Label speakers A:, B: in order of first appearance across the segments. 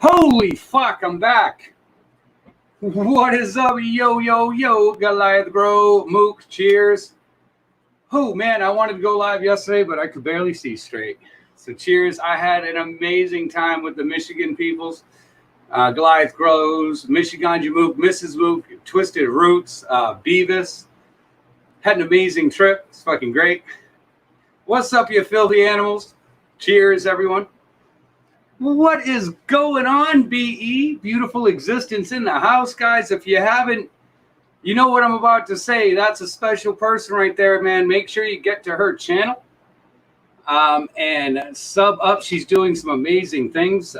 A: Holy fuck, I'm back. What is up? Yo, Goliath Grove, Mook, cheers. Oh man, I wanted to go live yesterday, but I could barely see straight. So cheers. I had an amazing time with the Michigan peoples. Goliath Groves, Michigan Mook, Mrs. Mook, Twisted Roots, Beavis. Had an amazing trip. It's fucking great. What's up, you filthy animals? Cheers, everyone. What is going on, BE? Beautiful existence in the house, guys. If you haven't, you know what I'm about to say. That's a special person right there, man. Make sure you get to her channel and sub up. She's doing some amazing things.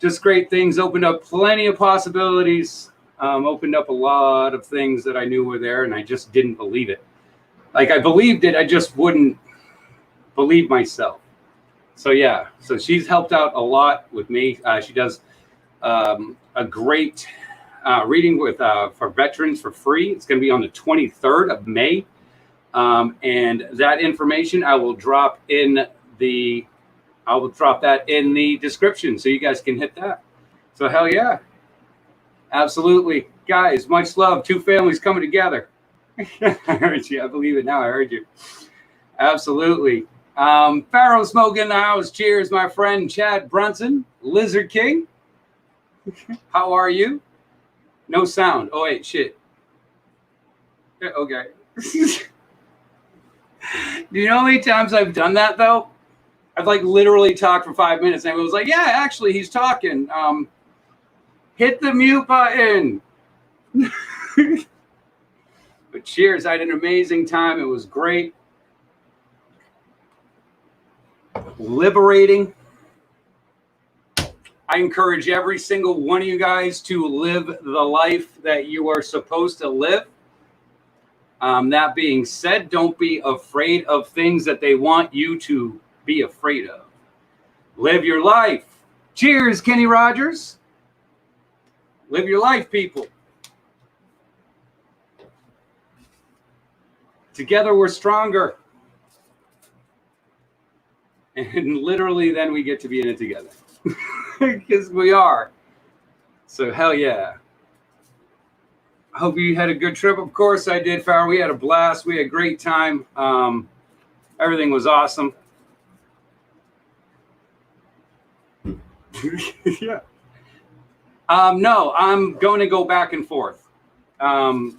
A: Just great things. Opened up plenty of possibilities. Opened up a lot of things that I knew were there, and I just didn't believe it. Like, I believed it, I just wouldn't believe myself. So yeah, so she's helped out a lot with me. She does a great reading with for veterans for free. It's going to be on the 23rd of May, and that information I will drop in the description so you guys can hit that. So hell yeah, absolutely, guys. Much love. Two families coming together. I heard you. I believe it now. I heard you. Absolutely. Pharaoh Smoke in the house. Cheers, my friend Chad Brunson, Lizard King. How are you? No sound. Oh wait, shit. Okay. Do you know how many times I've done that though? I've like literally talked for 5 minutes and I was like, yeah, actually he's talking. Hit the mute button. But cheers. I had an amazing time. It was great. Liberating. I encourage every single one of you guys to live the life that you are supposed to live. That being said, don't be afraid of things that they want you to be afraid of. Live your life. Cheers, Kenny Rogers. Live your life, people. Together we're stronger. And literally then we get to be in it together. Because we are. So hell yeah. I hope you had a good trip. Of course I did, Farrell. We had a blast. We had a great time. Everything was awesome. Yeah. No, I'm going to go back and forth. Had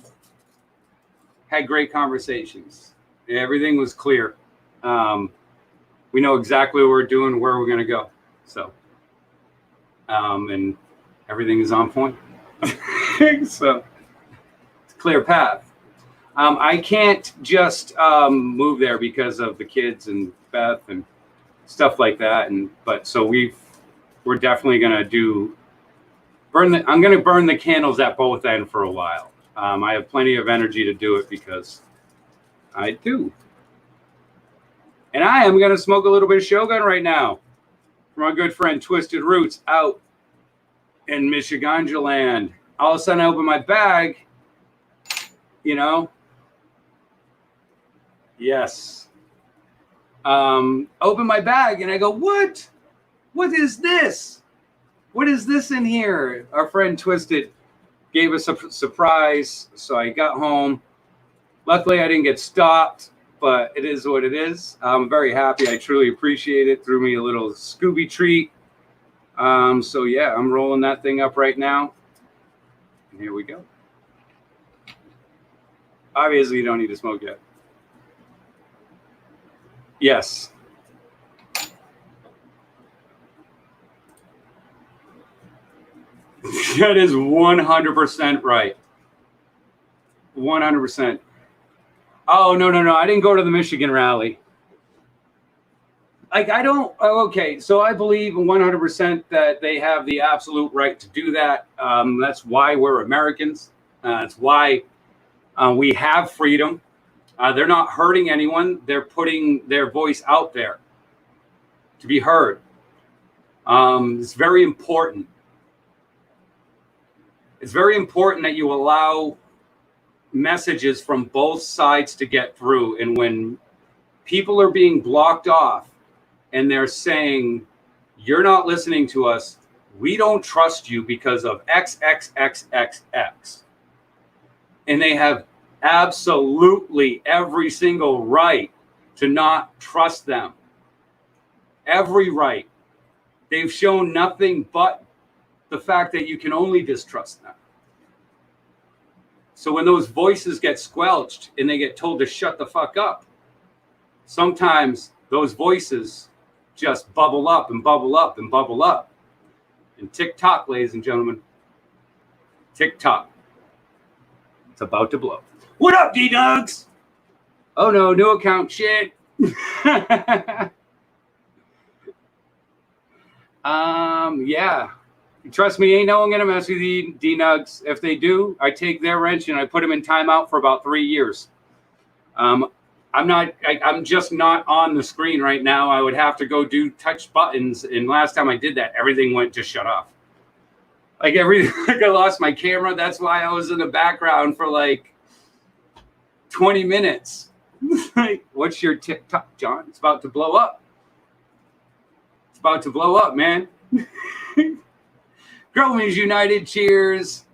A: great conversations. Everything was clear. We know exactly what we're doing, where we're going to go. So, and everything is on point. So, it's a clear path. I can't just move there because of the kids and Beth and stuff like that. But so we're definitely going to I'm going to burn the candles at both ends for a while. I have plenty of energy to do it because I do. And I am going to smoke a little bit of Shogun right now from our good friend Twisted Roots out in Michigan land. All of a sudden I open my bag, you know. Yes. Open my bag and I go, what? What is this? What is this in here? Our friend Twisted gave us a surprise. So I got home. Luckily I didn't get stopped. But it is what it is. I'm very happy. I truly appreciate it. Threw me a little Scooby treat. So yeah, I'm rolling that thing up right now. And here we go. Obviously, you don't need to smoke yet. Yes. That is 100% right. 100%. Oh, no. I didn't go to the Michigan rally. Like, I don't. Okay, so I believe 100% that they have the absolute right to do that. That's why we're Americans. That's why we have freedom. They're not hurting anyone. They're putting their voice out there to be heard. It's very important. It's very important that you allow messages from both sides to get through. And when people are being blocked off and they're saying, you're not listening to us, we don't trust you because of XXXXX. And they have absolutely every single right to not trust them. Every right. They've shown nothing but the fact that you can only distrust them. So when those voices get squelched and they get told to shut the fuck up, sometimes those voices just bubble up and bubble up and bubble up. And TikTok, ladies and gentlemen, TikTok, it's about to blow. What up, D-Nugs? Oh no, new account shit. Yeah. Trust me, ain't no one gonna mess with the D-Nugs. If they do, I take their wrench and I put them in timeout for about 3 years. I'm just not on the screen right now. I would have to go do touch buttons, and last time I did that, everything went to shut off. Like I lost my camera. That's why I was in the background for like 20 minutes. Like, what's your TikTok, John? It's about to blow up. It's about to blow up, man. Growings United, cheers.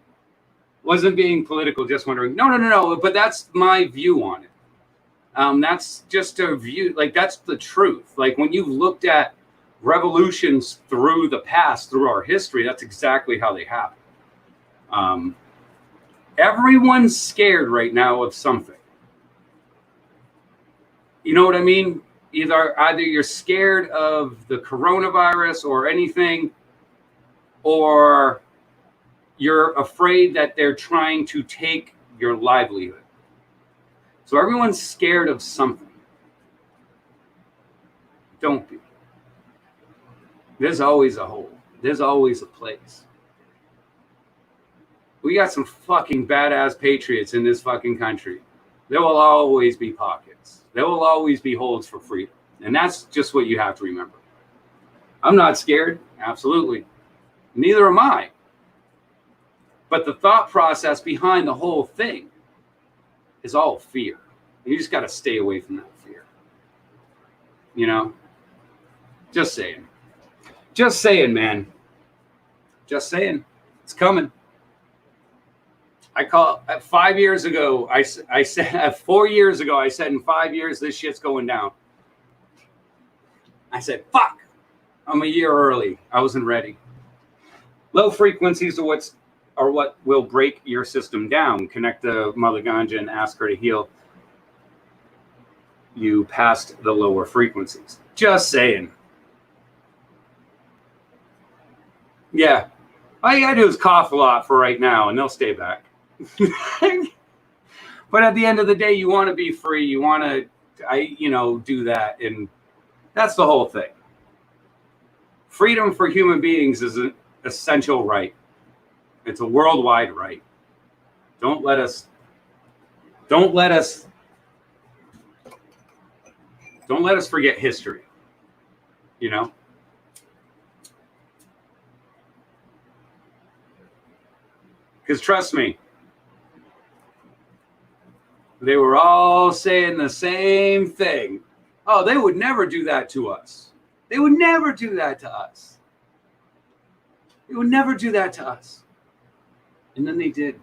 A: Wasn't being political, just wondering. No. But that's my view on it. That's just a view. Like, that's the truth. Like, when you've looked at revolutions through the past, through our history, that's exactly how they happen. Everyone's scared right now of something. You know what I mean? Either you're scared of the coronavirus or anything, or you're afraid that they're trying to take your livelihood. So everyone's scared of something. Don't be. There's always a hole. There's always a place. We got some fucking badass patriots in this fucking country. There will always be pockets. There will always be holes for freedom. And that's just what you have to remember. I'm not scared. Absolutely. Neither am I. But the thought process behind the whole thing is all fear. You just got to stay away from that fear. You know? Just saying. Just saying, man. Just saying. It's coming. I call 5 years ago, I said 4 years ago, I said in 5 years, this shit's going down. I said, fuck, I'm a year early. I wasn't ready. Low frequencies are what will break your system down. Connect the Mother Ganja and ask her to heal you past the lower frequencies. Just saying. Yeah. All you gotta do is cough a lot for right now and they'll stay back. But at the end of the day, you want to be free. You want to, do that. And that's the whole thing. Freedom for human beings is an essential right. It's a worldwide right. Don't let us forget history. You know? Because trust me, they were all saying the same thing. Oh, they would never do that to us. They would never do that to us. They would never do that to us. And then they did.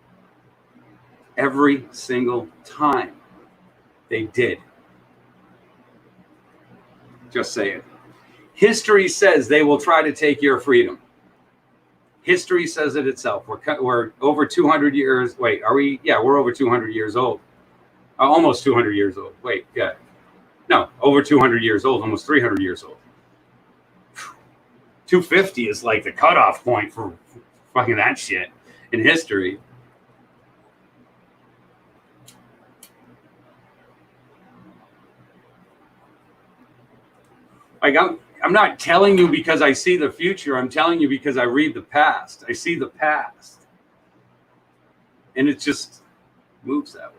A: Every single time they did. Just say it. History says they will try to take your freedom. History says it itself. We're over 200 years. Wait, are we? Yeah, we're over 200 years old. Almost 200 years old. Wait, yeah. No, over 200 years old, almost 300 years old. 250 is like the cutoff point for fucking that shit in history. Like, I'm not telling you because I see the future. I'm telling you because I read the past. I see the past. And it just moves that way.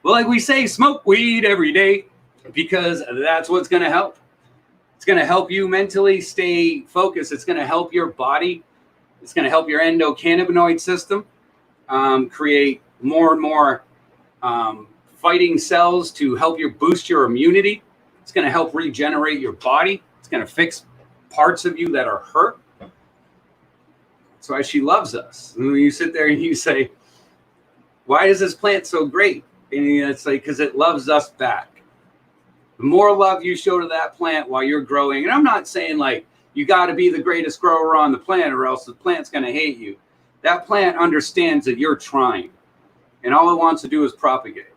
A: Well, like we say, smoke weed every day because that's what's going to help. It's going to help you mentally stay focused. It's going to help your body. It's going to help your endocannabinoid system create more and more fighting cells to help you boost your immunity. It's going to help regenerate your body. It's going to fix parts of you that are hurt. That's why she loves us. And when you sit there and you say, why is this plant so great? And it's like, because it loves us back. The more love you show to that plant while you're growing, and I'm not saying like you got to be the greatest grower on the planet or else the plant's going to hate you. That plant understands that you're trying, and all it wants to do is propagate.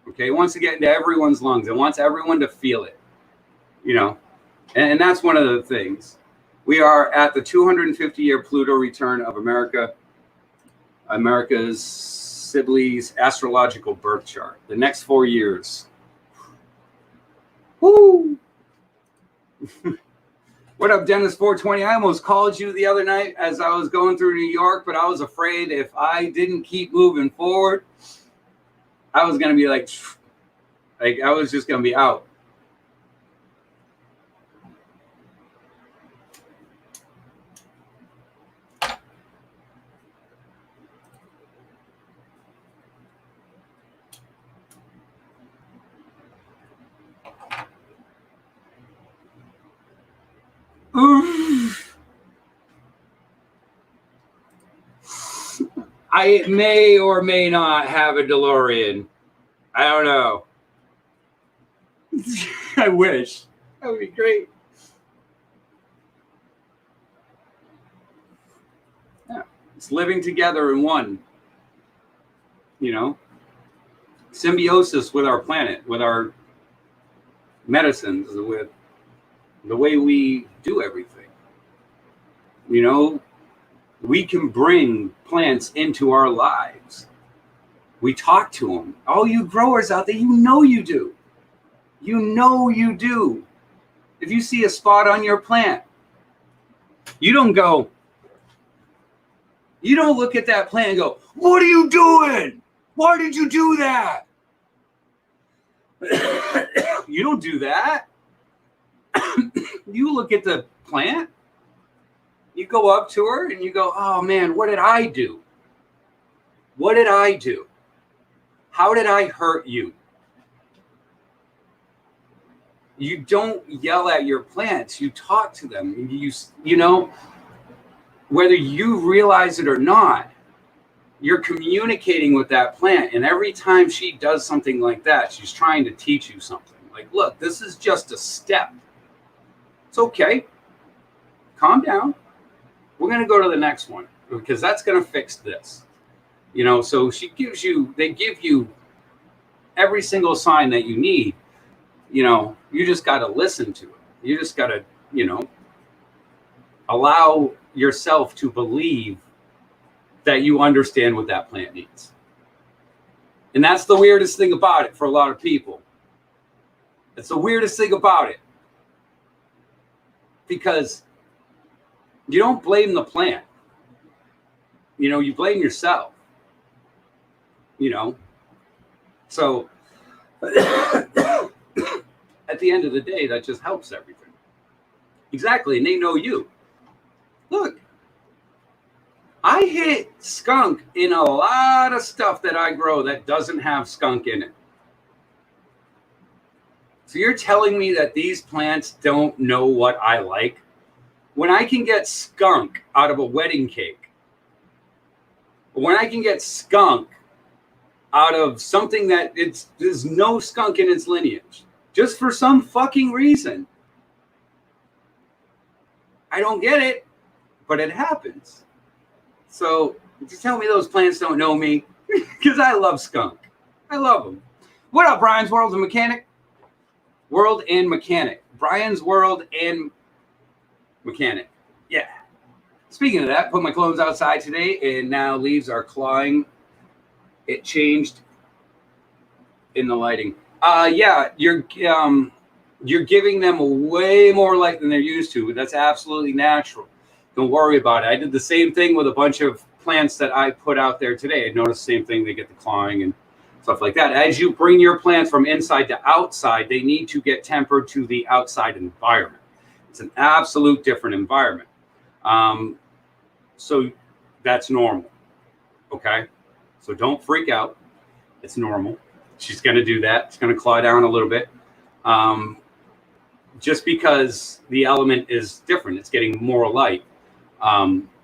A: Okay, it wants to get into everyone's lungs. It wants everyone to feel it, you know, and that's one of the things. We are at the 250-year Pluto return of America's Sibley's astrological birth chart. The next 4 years. Woo! What up, Dennis 420? I almost called you the other night as I was going through New York, but I was afraid if I didn't keep moving forward, I was going to be like I was just going to be out. I may or may not have a DeLorean. I don't know. I wish. That would be great. Yeah. It's living together in one. You know? Symbiosis with our planet, with our medicines, with the way we do everything. You know? We can bring plants into our lives. We talk to them. All you growers out there, you know you do. You know you do. If you see a spot on your plant, you don't look at that plant and go, what are you doing? Why did you do that? You don't do that. You look at the plant. You go up to her and you go, oh man, what did I do? What did I do? How did I hurt you? You don't yell at your plants. You talk to them. You know, whether you realize it or not, you're communicating with that plant. And every time she does something like that, she's trying to teach you something. Like, look, this is just a step. It's okay. Calm down. We're going to go to the next one because that's going to fix this. You know, so they give you every single sign that you need. You know, you just got to listen to it. You just got to, you know, allow yourself to believe that you understand what that plant needs. And that's the weirdest thing about it for a lot of people. It's the weirdest thing about it. Because you don't blame the plant. You know, you blame yourself. You know? So at the end of the day, that just helps everything. Exactly. And they know you. Look, I hit skunk in a lot of stuff that I grow that doesn't have skunk in it. So you're telling me that these plants don't know what I like? When I can get skunk out of a wedding cake, when I can get skunk out of something that there's no skunk in its lineage, just for some fucking reason. I don't get it, but it happens. So just tell me those plants don't know me, because I love skunk. I love them. What up, Brian's World and Mechanic? World and Mechanic. Brian's World and Mechanic. Yeah. Speaking of that, put my clones outside today, and now leaves are clawing. It changed in the lighting. Yeah, you're giving them way more light than they're used to. That's absolutely natural. Don't worry about it. I did the same thing with a bunch of plants that I put out there today. I noticed the same thing. They get the clawing and stuff like that. As you bring your plants from inside to outside, they need to get tempered to the outside environment. It's an absolute different environment. So that's normal. Okay? So don't freak out. It's normal. She's going to do that. It's going to claw down a little bit. Just because the element is different. It's getting more light.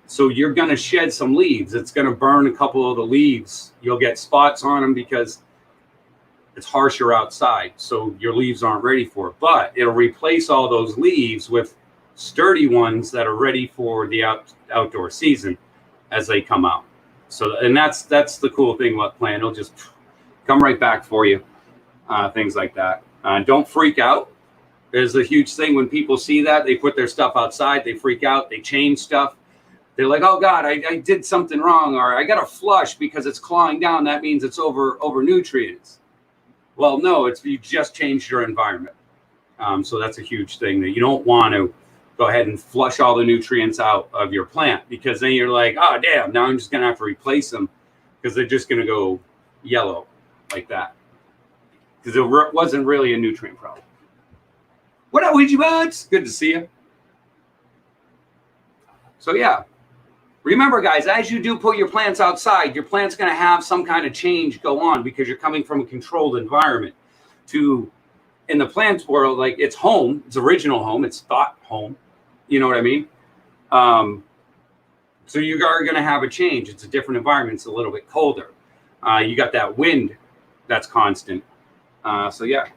A: So you're going to shed some leaves. It's going to burn a couple of the leaves. You'll get spots on them because it's harsher outside. So your leaves aren't ready for it. But it'll replace all those leaves with sturdy ones that are ready for the outdoor season as they come out. So, and that's the cool thing about plant. It'll just come right back for you. Things like that. Don't freak out. There's a huge thing when people see that. They put their stuff outside. They freak out. They change stuff. They're like, oh God, I did something wrong, or I got a flush because it's clawing down. That means it's over nutrients. Well, no, you just changed your environment. So that's a huge thing that you don't want to go ahead and flush all the nutrients out of your plant, because then you're like, oh damn, now I'm just gonna have to replace them because they're just gonna go yellow like that, because it wasn't really a nutrient problem. What up, Ouija Buds? Good to see you. So yeah, remember guys, as you do put your plants outside, your plant's going to have some kind of change go on because you're coming from a controlled environment to, in the plants world, like it's home, it's original home, it's thought home. You know what I mean? So you are going to have a change. It's a different environment. It's a little bit colder. You got that wind that's constant. So yeah.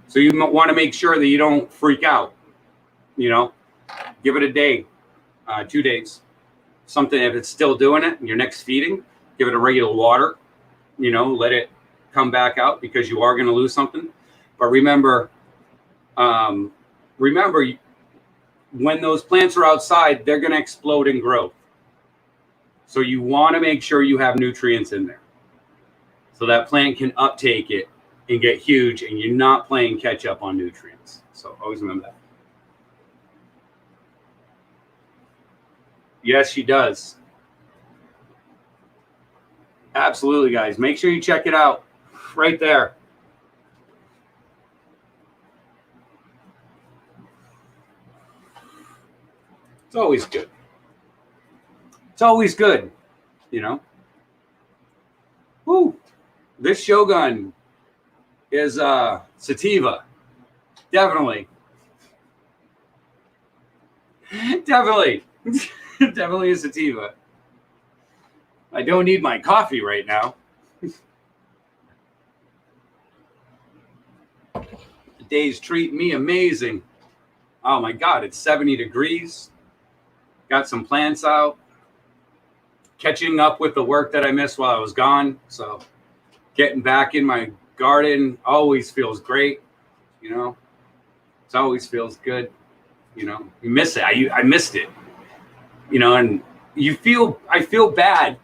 A: So you want to make sure that you don't freak out, you know, give it a day, 2 days, something. If it's still doing it in your next feeding, give it a regular water, you know, let it come back out because you are going to lose something. But remember, when those plants are outside, they're going to explode in growth. So you want to make sure you have nutrients in there so that plant can uptake it and get huge, and you're not playing catch up on nutrients. So always remember that. Yes, she does. Absolutely, guys. Make sure you check it out right there. It's always good. It's always good, you know. Woo! This Shogun is sativa. Definitely definitely a sativa. I don't need my coffee right now. The day's treating me amazing. Oh my God, it's 70 degrees. Got some plants out. Catching up with the work that I missed while I was gone. So getting back in my garden always feels great, you know. It always feels good, you know. You miss it. I missed it, you know, and I feel bad.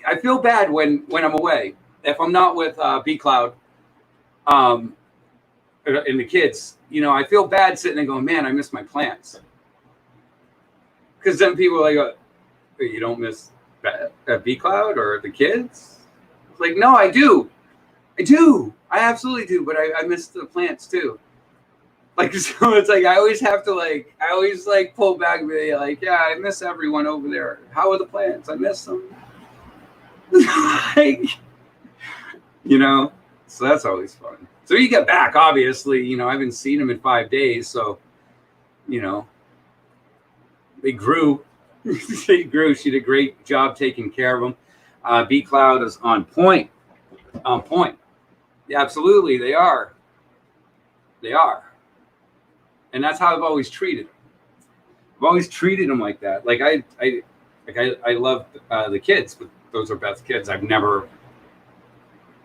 A: I feel bad when I'm away. If I'm not with B Cloud, and the kids, you know, I feel bad sitting there going, man, I miss my plants. Because then people are like, you don't miss B Cloud or the kids? It's like, no, I do. I absolutely do. But I miss the plants too. Like, so it's like, I always pull back and be like, yeah, I miss everyone over there. How are the plants? I miss them. Like, you know, so that's always fun. So you get back, obviously, you know, I haven't seen them in 5 days. So, you know, they grew. She did a great job taking care of them. B Cloud is on point. On point. Yeah, absolutely, they are. They are. And that's how I've always treated them. I've always treated them like that. Like I love the kids, but those are Beth's kids. I've never,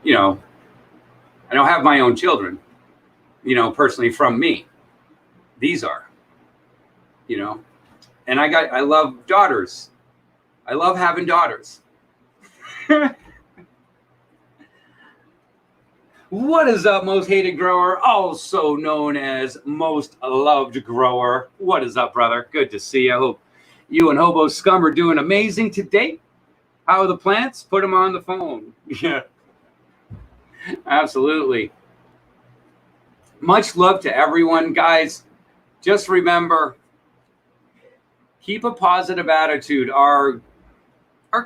A: you know, I don't have my own children, you know, personally from me. These are, you know. And I love daughters. I love having daughters. What is up, most hated grower, also known as most loved grower? What is up, brother? Good to see you. I hope you and Hobo Scum are doing amazing today. How are the plants? Put them on the phone. Yeah, absolutely. Much love to everyone, guys. Just remember, keep a positive attitude. Our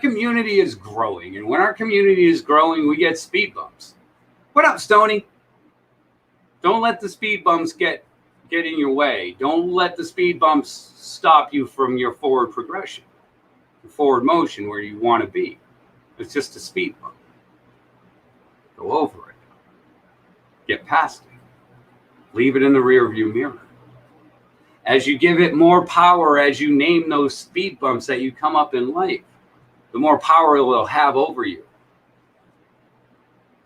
A: community is growing, and when our community is growing, we get speed bumps. What up, Stony? Don't let the speed bumps get in your way. Don't let the speed bumps stop you from your forward progression, your forward motion where you want to be. It's just a speed bump. Go over it. Get past it. Leave it in the rearview mirror. As you give it more power, as you name those speed bumps that you come up in life, the more power it will have over you.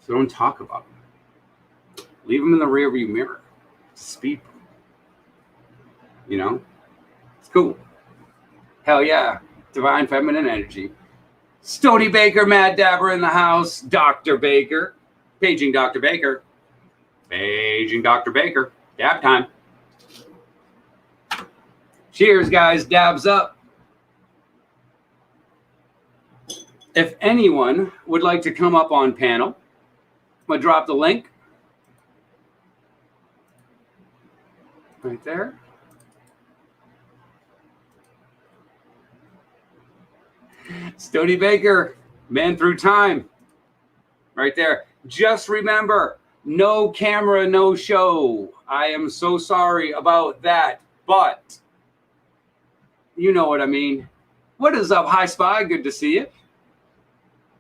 A: So don't talk about them. Leave them in the rearview mirror. It's a speed bump. You know? It's cool. Hell yeah. Divine feminine energy. Stony Baker, Mad Dabber in the house. Dr. Baker. Paging Dr. Baker. Paging Dr. Baker. Dab time. Cheers, guys. Dabs up. If anyone would like to come up on panel, I'm going to drop the link right there. Stony Baker, Man Through Time, right there. Just remember, no camera, no show. I am so sorry about that, but you know what I mean. What is up, High Spy? Good to see you.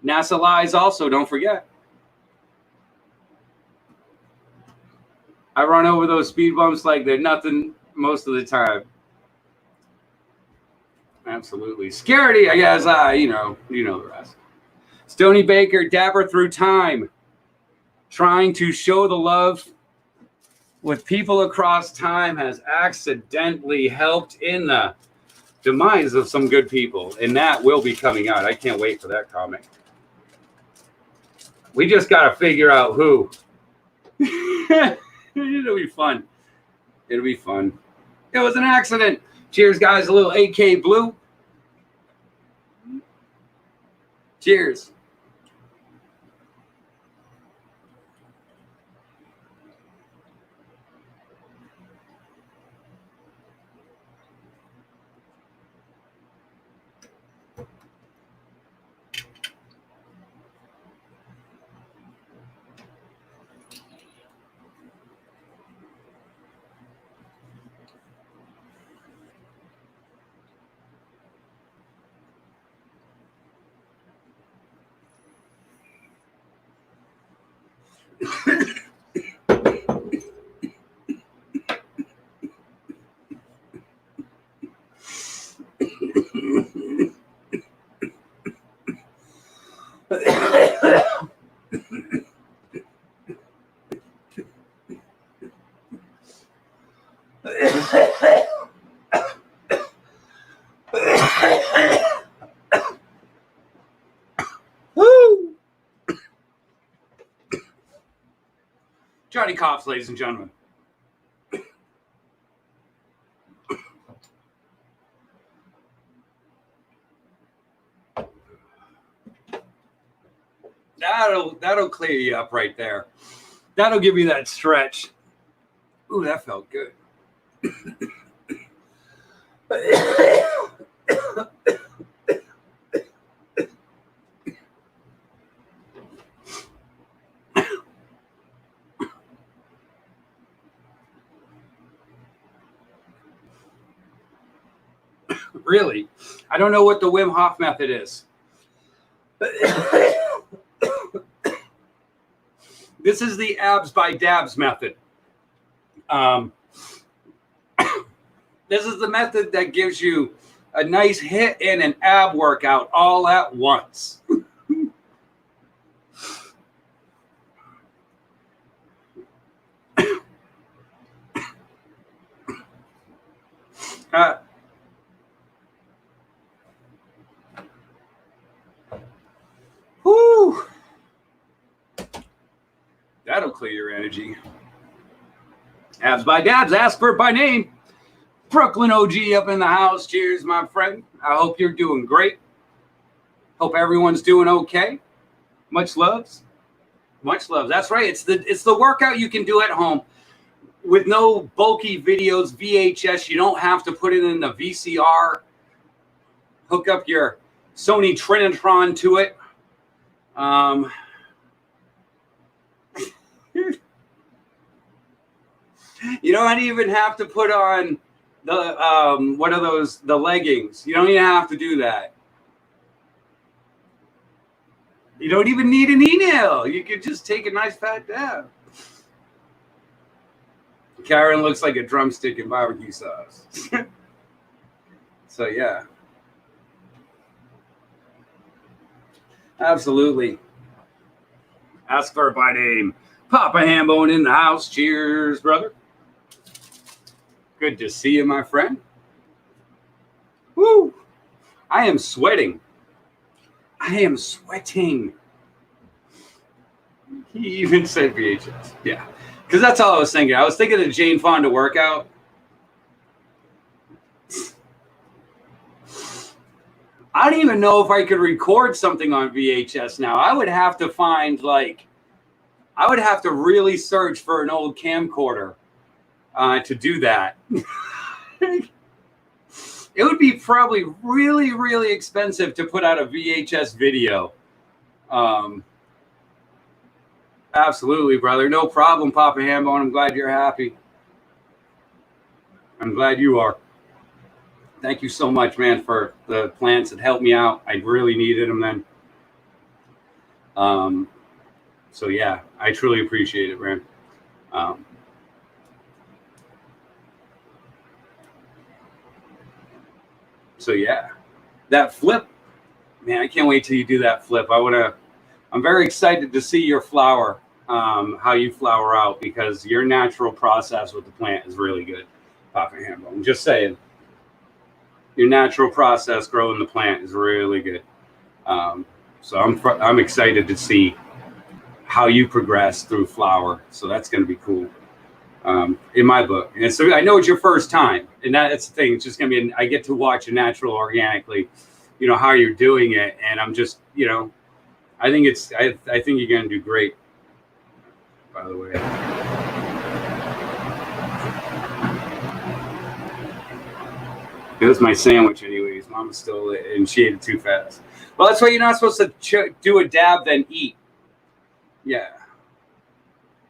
A: NASA Lies also, don't forget. I run over those speed bumps like they're nothing most of the time. Absolutely. Scaredy, I guess, you know the rest. Stony Baker, Dapper Through Time, trying to show the love with people across time, has accidentally helped in the demise of some good people, and that will be coming out. I can't wait for that comic. We just got to figure out who. It'll be fun. It'll be fun. It was an accident. Cheers, guys. A little AK Blue. Cheers. Woo! Johnny Coughs, ladies and gentlemen. That'll clear you up right there. That'll give you that stretch. Ooh, that felt good. Really? I don't know what the Wim Hof method is. This is the abs by dabs method. This is the method that gives you a nice hit and an ab workout all at once. Whew. That'll clear your energy. Abs by dabs, ask for it by name. Brooklyn OG up in the house. Cheers, my friend. I hope you're doing great. Hope everyone's doing okay. Much loves. Much love. That's right. It's the workout you can do at home with no bulky videos, VHS. You don't have to put it in the VCR. Hook up your Sony Trinitron to it. You don't even have to put on the what are those? The leggings. You don't even have to do that. You don't even need an e-nail. You could just take a nice fat dab. Karen looks like a drumstick in barbecue sauce. So yeah. Absolutely. Ask her by name. Papa Hambone in the house. Cheers, brother. Good to see you, my friend. Woo! I am sweating. I am sweating. He even said VHS. Yeah. Because that's all I was thinking. I was thinking of Jane Fonda workout. I don't even know if I could record something on VHS now. I would have to find, like, I would have to really search for an old camcorder to do that. It would be probably really, really expensive to put out a VHS video. Absolutely, brother. No problem, Papa Hambone. I'm glad you're happy. I'm glad you are. Thank you so much, man, for the plants that helped me out. I really needed them then. So, yeah, I truly appreciate it, man. So, yeah, that flip, man, I can't wait till you do that flip. I'm very excited to see your flower, how you flower out, because your natural process with the plant is really good, Papa Hambone. I'm just saying. Your natural process growing the plant is really good. So I'm excited to see how you progress through flower. So that's going to be cool in my book. And so I know it's your first time, and that's the thing. It's just going to be, I get to watch it natural, organically, how you're doing it. And I'm just, I think I think you're going to do great, by the way. It was my sandwich anyways. Mama's still, and she ate it too fast. Well, that's why you're not supposed to do a dab, then eat. Yeah.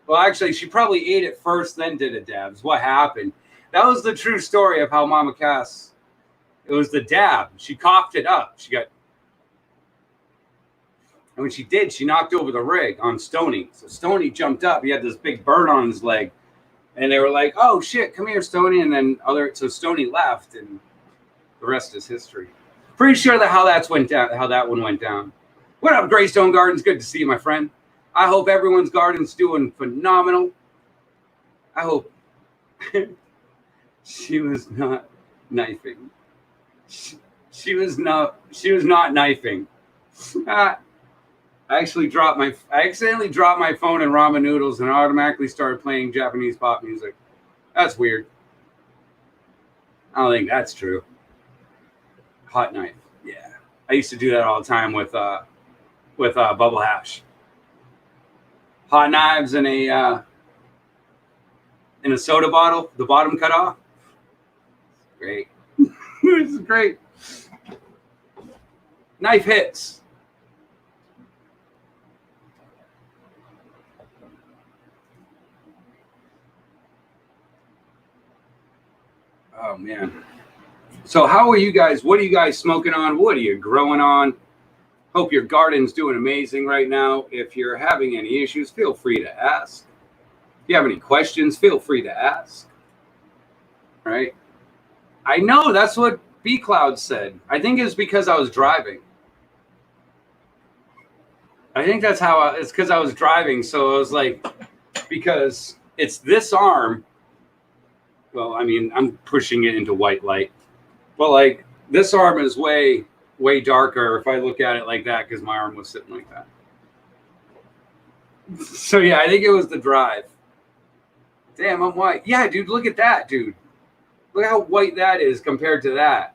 A: Well, actually, she probably ate it first, then did a dab. Is what happened. That was the true story of how Mama Cass, it was the dab. She coughed it up. And when she did, she knocked over the rig on Stoney. So Stoney jumped up. He had this big burn on his leg. And they were like, oh, shit, come here, Stoney. And then so Stoney left, and the rest is history. Pretty sure how that one went down. What up, Greystone Gardens? Good to see you, my friend. I hope everyone's garden's doing phenomenal. I hope she was not knifing. She was not knifing. I accidentally dropped my phone in ramen noodles and automatically started playing Japanese pop music. That's weird. I don't think that's true. Hot knife. Yeah. I used to do that all the time with Bubble Hash. Hot knives in a soda bottle, the bottom cut off. Great. This is great. Knife hits. Oh man. So how are you guys? What are you guys smoking on? What are you growing on? Hope your garden's doing amazing right now. If you're having any issues, feel free to ask. If you have any questions, feel free to ask. All right. I know that's what B Cloud said. I think it's because I was driving. I think that's how it's because I was driving. So I was like, because it's this arm. Well, I mean, I'm pushing it into white light. But like this arm is way darker if I look at it like that, because my arm was sitting like that. So yeah, I think it was the drive. Damn, I'm white. Yeah, dude, look at that, dude. Look how white that is compared to that.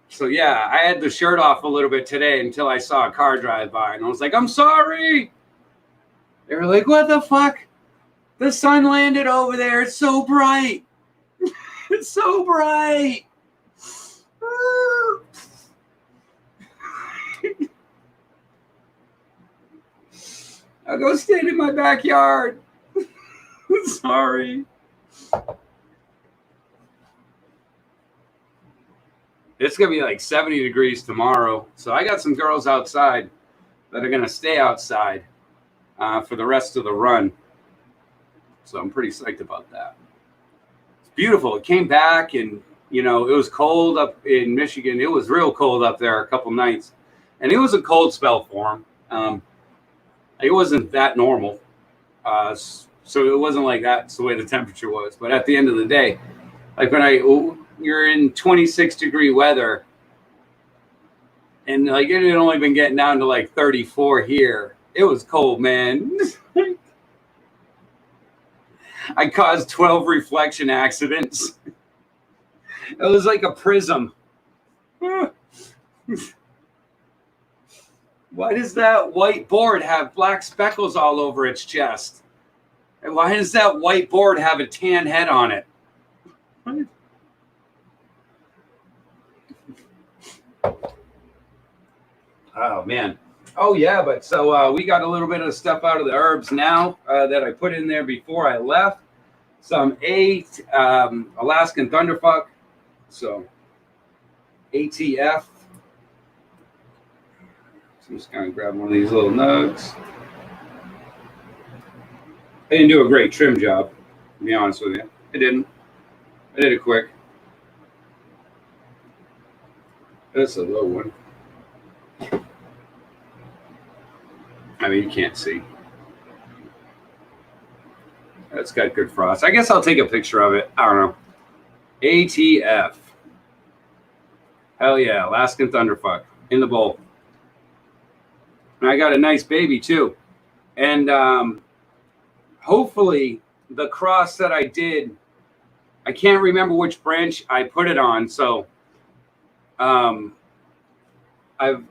A: So yeah, I had the shirt off a little bit today until I saw a car drive by, and I was like, I'm sorry. They were like, what the fuck? The sun landed over there. It's so bright. It's so bright. I'll go stand in my backyard. Sorry. It's going to be like 70 degrees tomorrow. So I got some girls outside that are going to stay outside for the rest of the run. So I'm pretty psyched about that. It's beautiful. It came back and, you know, it was cold up in Michigan. It was real cold up there a couple nights. And it was a cold spell for them. It wasn't that normal. So it wasn't like that's the way the temperature was. But at the end of the day, like when you're in 26 degree weather and like it had only been getting down to like 34 here, it was cold, man. I caused 12 reflection accidents. It was like a prism. Why does that white board have black speckles all over its chest? And why does that white board have a tan head on it? Oh, man. Oh, yeah, but so we got a little bit of stuff out of the herbs now that I put in there before I left. Some Alaskan Thunderfuck. So, ATF. So I'm just going to grab one of these little nugs. I didn't do a great trim job, to be honest with you. I didn't. I did it quick. That's a low one. I mean, you can't see. That's got good frost. I guess I'll take a picture of it. I don't know. ATF. Hell yeah, Alaskan Thunderfuck in the bowl. And I got a nice baby too. And hopefully the cross that I did, I can't remember which branch I put it on. So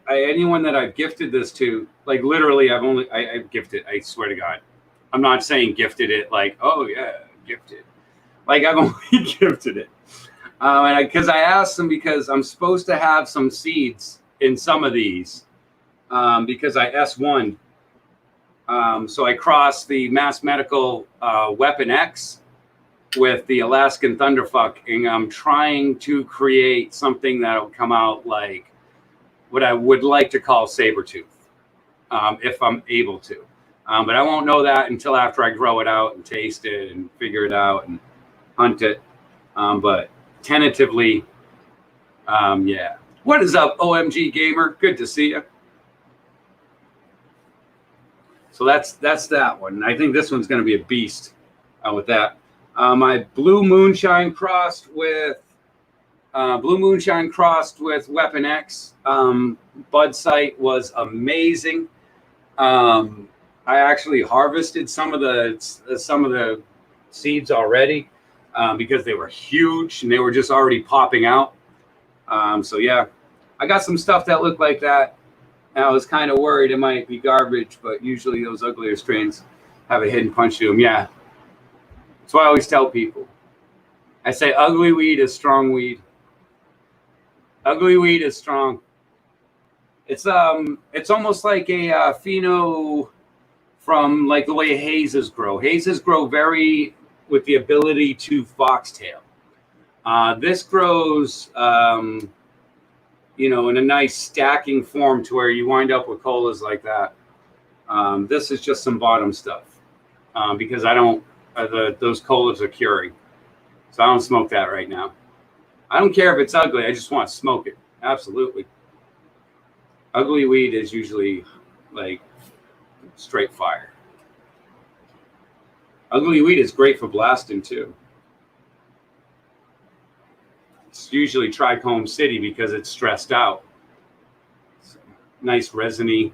A: anyone that I've gifted this to, like literally I've gifted, I swear to God. I'm not saying gifted it like, oh yeah, gifted. Like I've only gifted it. And because I asked them because I'm supposed to have some seeds in some of these because I S1. So I crossed the Mass Medical Weapon X with the Alaskan Thunderfuck, and I'm trying to create something that'll come out like what I would like to call Sabretooth, if I'm able to. But I won't know that until after I grow it out and taste it and figure it out and hunt it. But tentatively, yeah. What is up, OMG Gamer? Good to see you. So that's that one. I think this one's going to be a beast with that. My Blue Moonshine crossed with Weapon X. Bud Sight was amazing. I actually harvested some of the seeds already because they were huge and they were just already popping out. So yeah, I got some stuff that looked like that. And I was kind of worried it might be garbage, but usually those uglier strains have a hidden punch to them. Yeah, that's what I always tell people. I say ugly weed is strong weed. Ugly weed is strong. It's almost like a pheno from like the way hazes grow. Hazes grow very with the ability to foxtail. This grows, in a nice stacking form to where you wind up with colas like that. This is just some bottom stuff because I don't. Those colas are curing, so I don't smoke that right now. I don't care if it's ugly. I just want to smoke it. Absolutely. Ugly weed is usually like straight fire. Ugly weed is great for blasting too. It's usually Trichome City because it's stressed out. So, nice resiny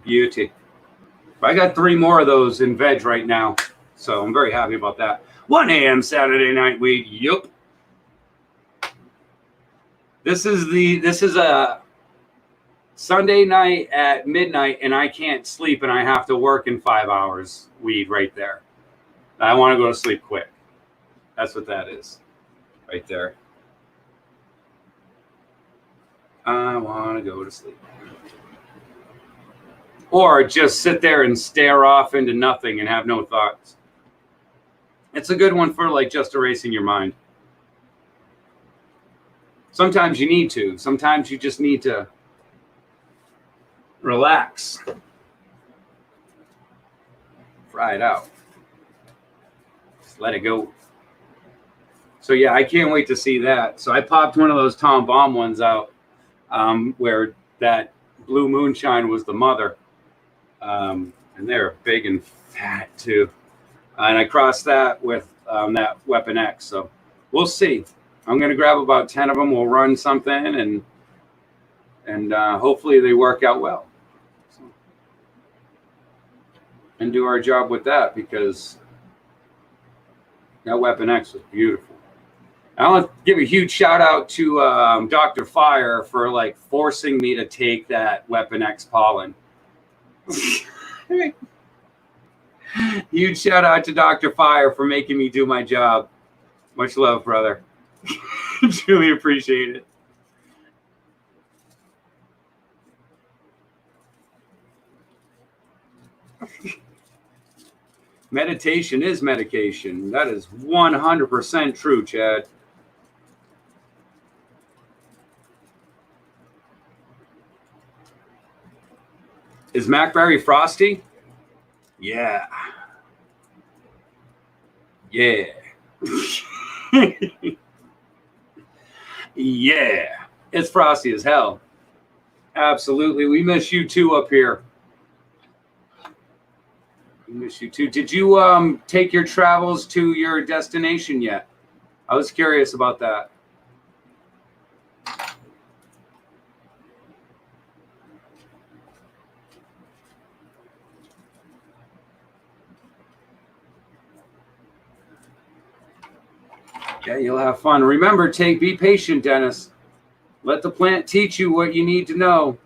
A: beauty. I got 3 more of those in veg right now, so I'm very happy about that. 1 a.m. Saturday night weed. Yup. This is a Sunday night at midnight, and I can't sleep, and I have to work in 5 hours. Weed right there. I want to go to sleep quick. That's what that is, right there. I want to go to sleep. or just sit there and stare off into nothing and have no thoughts. It's a good one for like just erasing your mind. Sometimes you need to. Sometimes you just need to relax. Fry it out. Just let it go. So yeah, I can't wait to see that. So I popped one of those Tom Baum ones out where that blue moonshine was the mother. And they're big and fat too. And I crossed that with that Weapon X. So we'll see. I'm going to grab about 10 of them. We'll run something and hopefully they work out well. So, and do our job with that, because that Weapon X was beautiful. I want to give a huge shout out to Dr. Fire for like forcing me to take that Weapon X pollen. Huge shout out to Dr. Fire for making me do my job. Much love, brother. Truly appreciate it. Meditation is medication. That is 100% true, Chad. Is MacBerry frosty? Yeah. Yeah. Yeah. It's frosty as hell. Absolutely. We miss you too up here. We miss you too. Did you take your travels to your destination yet? I was curious about that. Yeah, you'll have fun. Remember, be patient, Dennis. Let the plant teach you what you need to know.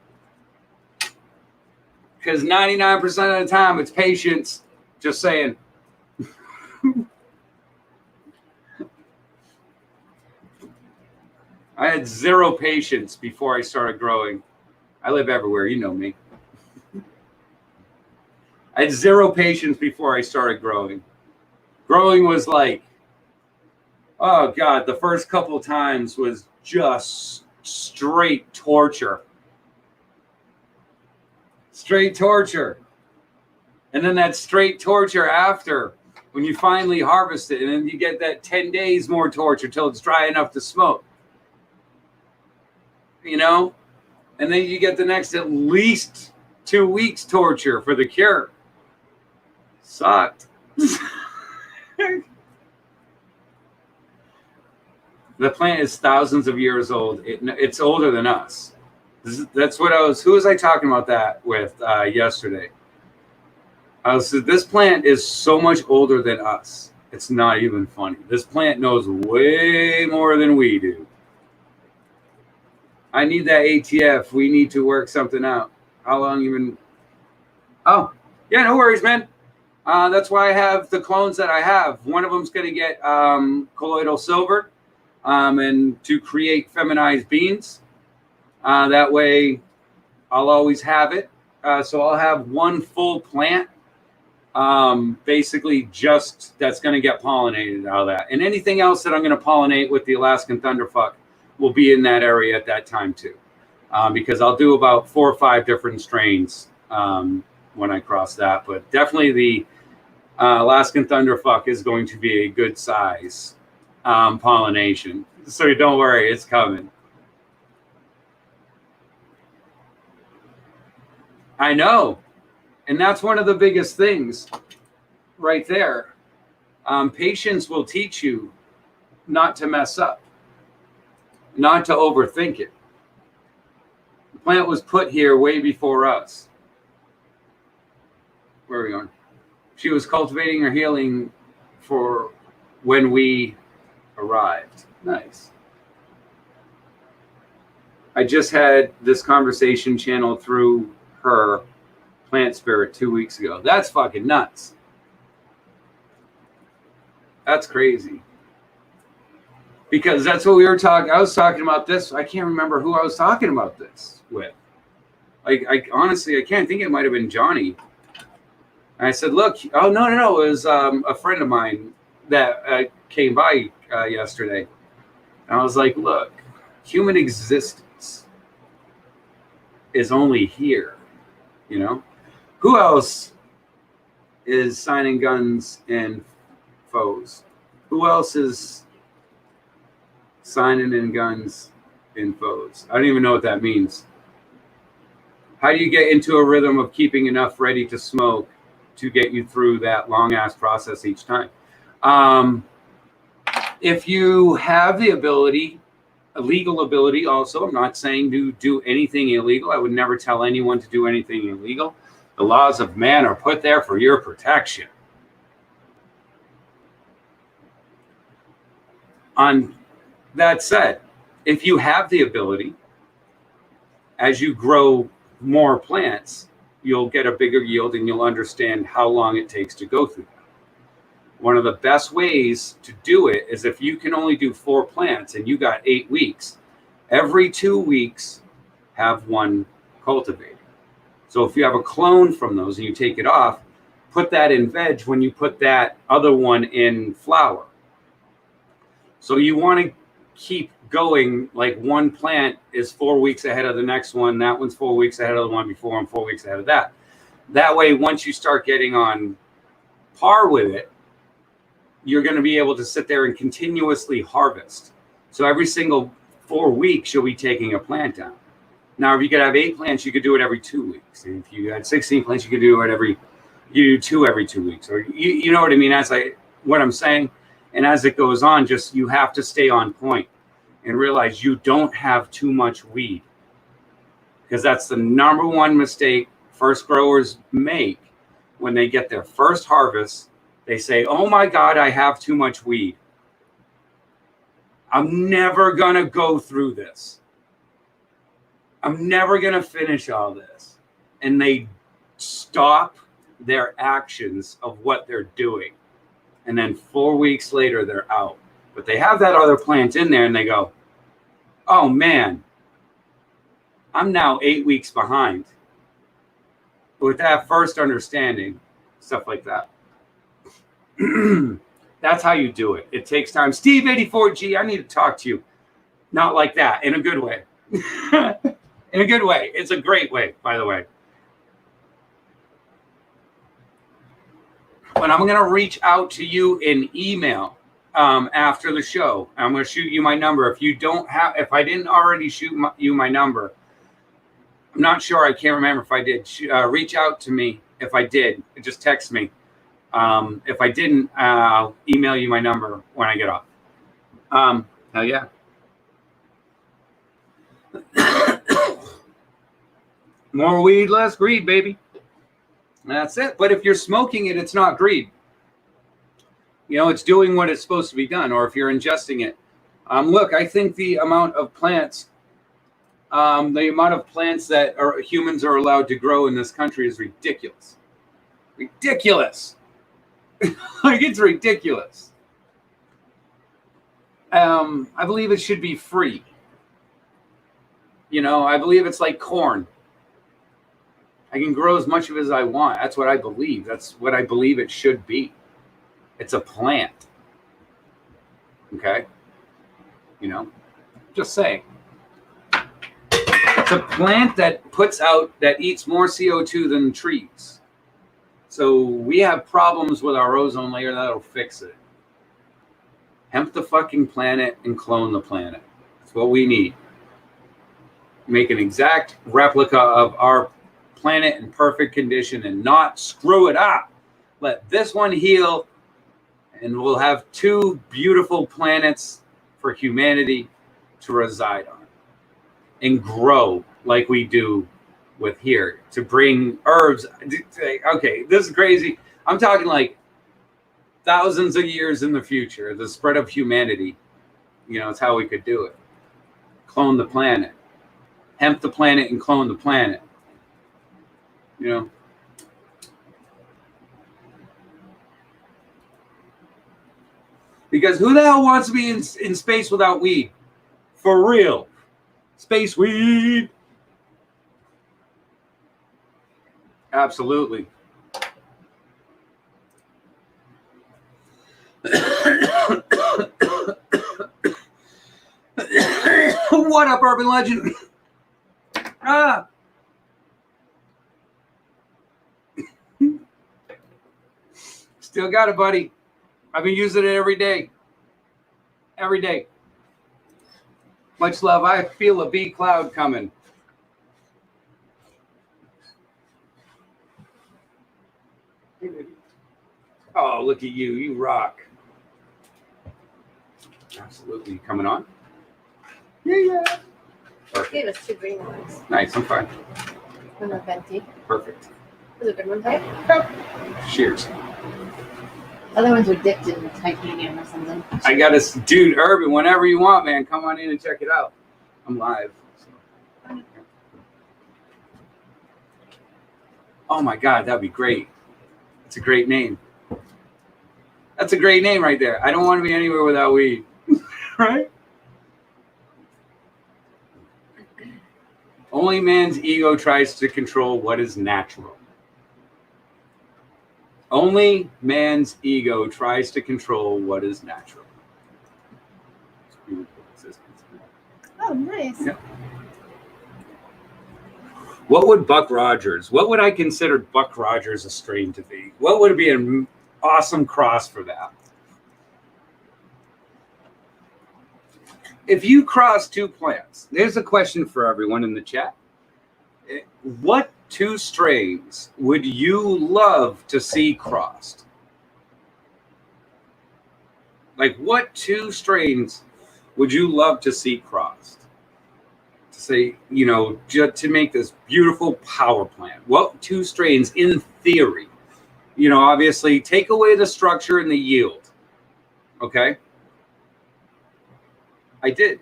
A: Because 99% of the time, it's patience. Just saying. I had zero patience before I started growing. I live everywhere. You know me. I had zero patience before I started growing. Growing was like, oh God, the first couple of times was just straight torture. Straight torture. And then that straight torture after, when you finally harvest it, and then you get that 10 days more torture till it's dry enough to smoke. You know? And then you get the next at least 2 weeks torture for the cure. Sucked. The plant is thousands of years old. It's older than us. That's what who was I talking about that with yesterday? This plant is so much older than us. It's not even funny. This plant knows way more than we do. I need that ATF. We need to work something out. How long even? Oh, yeah, no worries, man. That's why I have the clones that I have. One of them's going to get colloidal silver and to create feminized beans. That way I'll always have it. So I'll have one full plant, basically just that's going to get pollinated out of that. And anything else that I'm going to pollinate with the Alaskan Thunderfuck will be in that area at that time too. Because I'll do about 4 or 5 different strains when I cross that. But definitely the Alaskan Thunderfuck is going to be a good size pollination. So don't worry, it's coming. I know. And that's one of the biggest things right there. Patience will teach you not to mess up, not to overthink it. The plant was put here way before us. Where are we going? She was cultivating her healing for when we arrived. Nice. I just had this conversation channeled through her plant spirit 2 weeks ago. That's fucking nuts. That's crazy. Because that's what we were talking. I was talking about this. I can't remember who I was talking about this with. I honestly, I can't think. It might have been Johnny. And I said, look, oh, no. It was a friend of mine that came by yesterday. And I was like, look, human existence is only here, you know? Who else is signing guns in foes? Who else is signing in guns in foes? I don't even know what that means. How do you get into a rhythm of keeping enough ready to smoke to get you through that long-ass process each time? If you have the ability, a legal ability also, I'm not saying to do anything illegal. I would never tell anyone to do anything illegal. The laws of man are put there for your protection. On that said, if you have the ability, as you grow more plants, you'll get a bigger yield and you'll understand how long it takes to go through that. One of the best ways to do it is if you can only do 4 plants and you got 8 weeks, every 2 weeks have one cultivated. So if you have a clone from those and you take it off, put that in veg when you put that other one in flower. So you want to keep going, like one plant is 4 weeks ahead of the next one. That one's 4 weeks ahead of the one before and 4 weeks ahead of that. That way, once you start getting on par with it, you're going to be able to sit there and continuously harvest. So every single 4 weeks, you'll be taking a plant down. Now, if you could have 8 plants, you could do it every 2 weeks. And if you had 16 plants, you could do it you do 2 every 2 weeks. Or you know what I mean? What I'm saying. And as it goes on, just you have to stay on point and realize you don't have too much weed, because that's the number one mistake first growers make when they get their first harvest. They say, oh my God, I have too much weed. I'm never going to go through this. I'm never going to finish all this. And they stop their actions of what they're doing. And then 4 weeks later, they're out. But they have that other plant in there and they go, oh man, I'm now 8 weeks behind. With that first understanding, stuff like that. That's how you do it. It takes time. Steve84G, I need to talk to you. Not like that, in a good way. In a good way. It's a great way, by the way. But I'm going to reach out to you in email after the show. I'm going to shoot you my number. If I didn't already shoot you my number, I'm not sure. I can't remember if I did. Reach out to me if I did. Just text me. If I didn't, I'll email you my number when I get off. Hell yeah. More weed, less greed, baby. That's it. But if you're smoking it, it's not greed. You know, it's doing what it's supposed to be done. Or if you're ingesting it. Look, I think the amount of plants that humans are allowed to grow in this country is ridiculous. Ridiculous. Like, it's ridiculous. I believe it should be free. You know, I believe it's like corn. I can grow as much of it as I want. That's what I believe. That's what I believe it should be. It's a plant. Okay? You know? Just saying. It's a plant that eats more CO2 than trees. So we have problems with our ozone layer. That'll fix it. Hemp the fucking planet and clone the planet. That's what we need. Make an exact replica of our planet in perfect condition and not screw it up. Let this one heal, and we'll have 2 beautiful planets for humanity to reside on and grow like we do with here, to bring herbs. Okay, this is crazy. I'm talking like thousands of years in the future, the spread of humanity. You know, it's how we could do it. Clone the planet. Hemp the planet and clone the planet. You know? Because who the hell wants to be in space without weed? For real. Space weed. Absolutely. What up, Urban Legend? Ah. Still got it, buddy. I've been using it every day. Every day. Much love. I feel a B cloud coming. Oh, look at you. You rock. Absolutely. Coming on? Yeah. Perfect.
B: Gave us 2 green ones.
A: Nice. I'm fine.
B: One of venti.
A: Perfect.
B: Was it a good one, type?
A: Cheers.
B: Other ones are dipped in titanium or something.
A: I got a dude, Urban, whenever you want, man. Come on in and check it out. I'm live. So. Oh my God, that'd be great. It's a great name. That's a great name right there. I don't want to be anywhere without weed. Right? Only man's ego tries to control what is natural. Only man's ego tries to control what is natural.
B: Oh, nice.
A: Yeah. What would Buck Rogers, what would I consider Buck Rogers' a strain to be? What would be an awesome cross for that? If you cross 2 plants, there's a question for everyone in the chat. What 2 strains would you love to see crossed? Like, what 2 strains would you love to see crossed? To say, you know, just to make this beautiful power plant. What 2 strains, in theory, you know, obviously take away the structure and the yield. Okay? I did.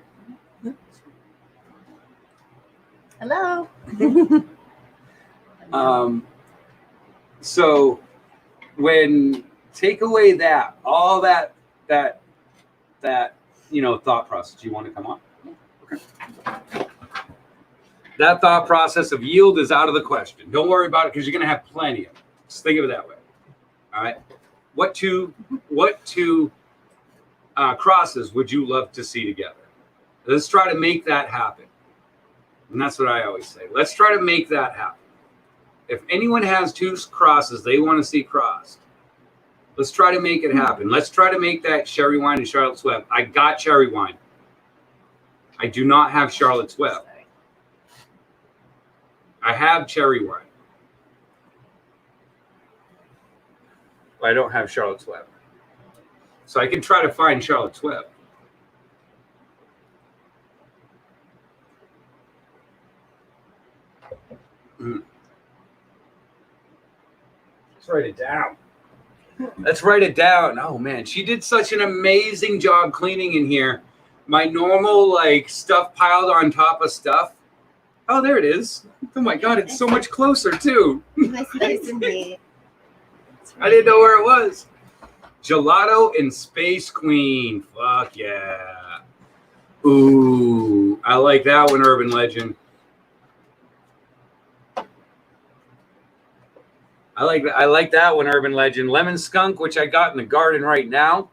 B: Hello.
A: So when take away that, all that, you know, thought process. Do you want to come on? Okay. That thought process of yield is out of the question. Don't worry about it because you're going to have plenty of it. Just think of it that way. All right. What two crosses would you love to see together? Let's try to make that happen. And that's what I always say. Let's try to make that happen. If anyone has 2 crosses they want to see crossed, let's try to make it happen. Let's try to make that Sherry Wine and Charlotte's Web. I got Cherry Wine. I do not have Charlotte's Web. I have Cherry Wine. But I don't have Charlotte's Web. So I can try to find Charlotte's Web. Let's write it down. Let's write it down. Oh man, she did such an amazing job cleaning in here. My normal like stuff piled on top of stuff. Oh, there it is. Oh my God, it's so much closer too.
B: Nice and neat.
A: I didn't know where it was. Gelato and Space Queen. Fuck yeah. Ooh, I like that one, Urban Legend. I like that one, Urban Legend. Lemon Skunk, which I got in the garden right now,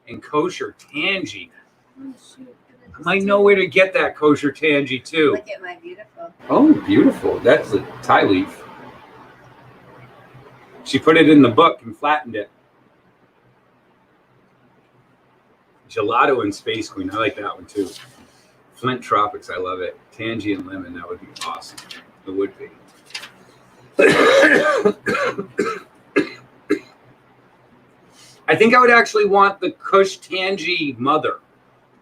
A: and Kosher Tangy.
B: Oh, shoot.
A: I might know where to get that Kosher Tangy too.
B: Look at my beautiful.
A: Oh, beautiful. That's a Thai leaf. She put it in the book and flattened it. Gelato and Space Queen. I like that one too. Flint Tropics. I love it. Tangy and lemon. That would be awesome. It would be. I think I would actually want the Kush Tangy mother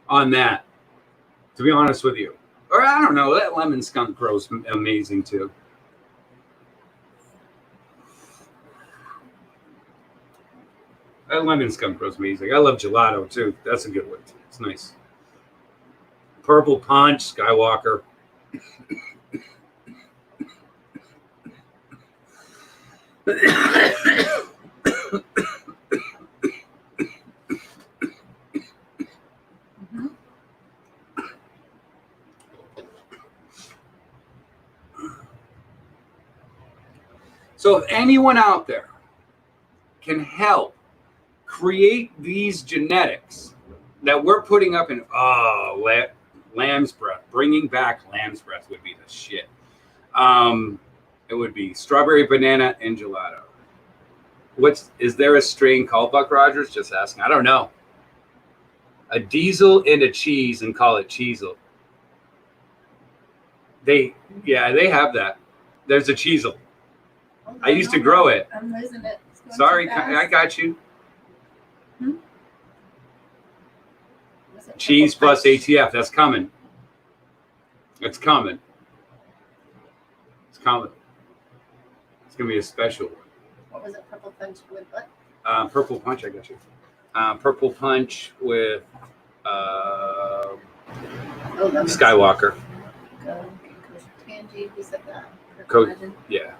A: on that, to be honest with you. Or I don't know, that Lemon Skunk grows amazing too. That Lemon Skunk grows amazing. I love Gelato too. That's a good one too. It's nice. Purple Punch, Skywalker. So if anyone out there can help create these genetics that we're putting up in, lamb's breath, bringing back lamb's breath would be the shit. It would be strawberry banana and gelato. Is there a strain called Buck Rogers? Just asking. I don't know. A diesel and a cheese and call it Cheezel. They have that. There's a Cheezel. I used to grow it.
B: I'm losing it.
A: Sorry, I got you. Cheese plus ATF. That's coming. It's coming. It's coming. It's going to be a special one.
B: What was it? Purple punch with what?
A: Purple punch. I got you. Purple punch with Skywalker.
B: Tangy, who said that?
A: Yeah.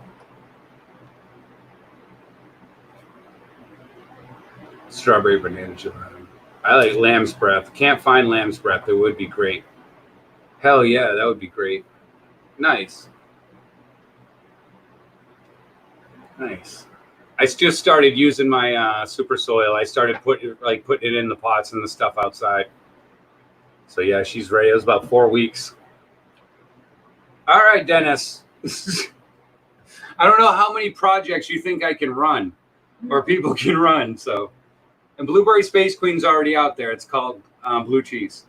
A: Strawberry banana gelato. I like lamb's breath. Can't find lamb's breath. It would be great. Hell yeah, that would be great. Nice. Nice. I just started using my super soil. I started putting it in the pots and the stuff outside. So yeah, she's ready. It was about 4 weeks. All right, Dennis. I don't know how many projects you think I can run or people can run. So, and Blueberry Space Queen's already out there. It's called Blue Cheese.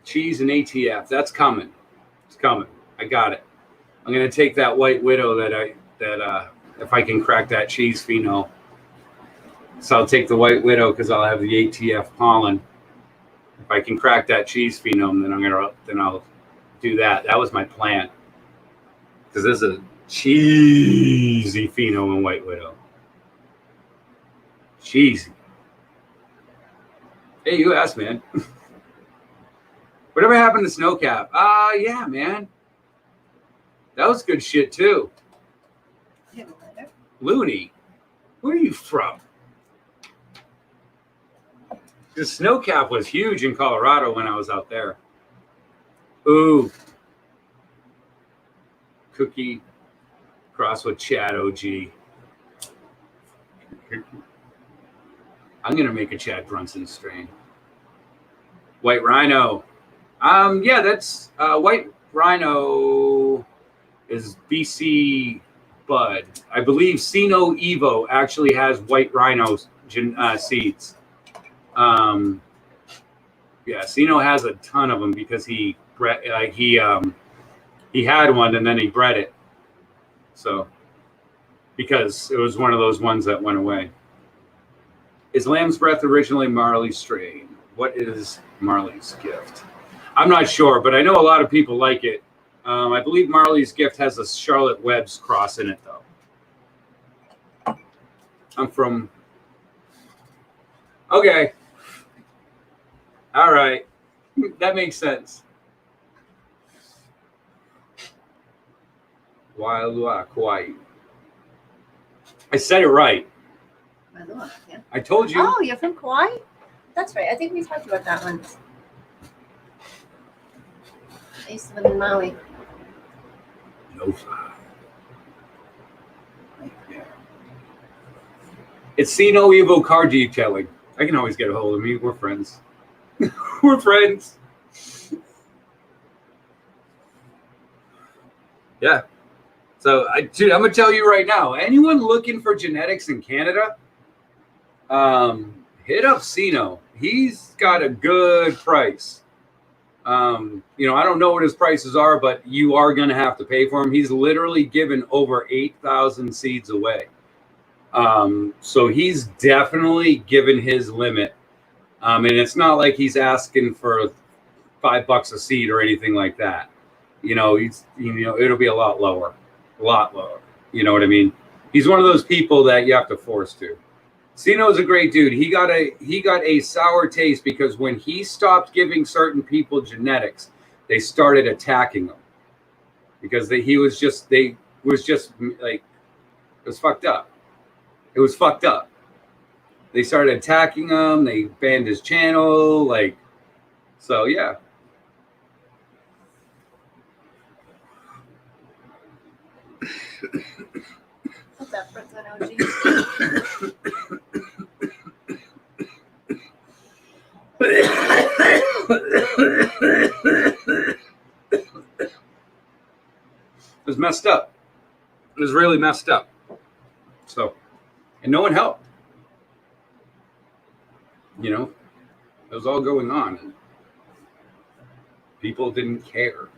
A: Cheese and ATF. That's coming. It's coming. I got it. I'm gonna take that White Widow that if I can crack that cheese pheno. So I'll take the White Widow because I'll have the ATF pollen. If I can crack that cheese phenome, then I'll do that. That was my plan. Because there's a cheesy phenome in White Widow. Cheesy. Hey, you asked, man. Whatever happened to Snowcap? Yeah, man. That was good shit too. Looney, where are you from? The Snowcap was huge in Colorado when I was out there. Ooh. Cookie cross with Chad OG. I'm gonna make a Chad Brunson strain. White Rhino. Yeah, that's White Rhino is BC Bud. I believe Sino Evo actually has White Rhino seeds. Yeah, Sino has a ton of them because he had one and then he bred it. So because it was one of those ones that went away. Is Lamb's Breath originally Marley's strain? What is Marley's Gift? I'm not sure, but I know a lot of people like it. I believe Marley's Gift has a Charlotte Webb's cross in it, though. I'm from... Okay. All right. That makes sense. Wailua, Kauai. I said it right.
B: Wailua, yeah.
A: I told you.
B: Oh, you're from Kauai? That's right. I think we talked about that once. I used to live in Maui.
A: No. Yeah. It's Sino Evo car detailing. I can always get a hold of me. We're friends. We're friends. Yeah. So, dude, I'm going to tell you right now, anyone looking for genetics in Canada, hit up Sino. He's got a good price. I don't know what his prices are, but you are going to have to pay for him. He's literally given over 8,000 seeds away. So he's definitely given his limit. And it's not like he's asking for $5 a seed or anything like that. It'll be a lot lower. You know what I mean? He's one of those people that you have to force to. Sino's a great dude. He got a sour taste because when he stopped giving certain people genetics, they started attacking him because it was fucked up. It was fucked up. They started attacking him. They banned his channel. So yeah.
B: What's that, Fritz OG?
A: It was messed up. It was really messed up. So, and no one helped. You know, it was all going on. And people didn't care.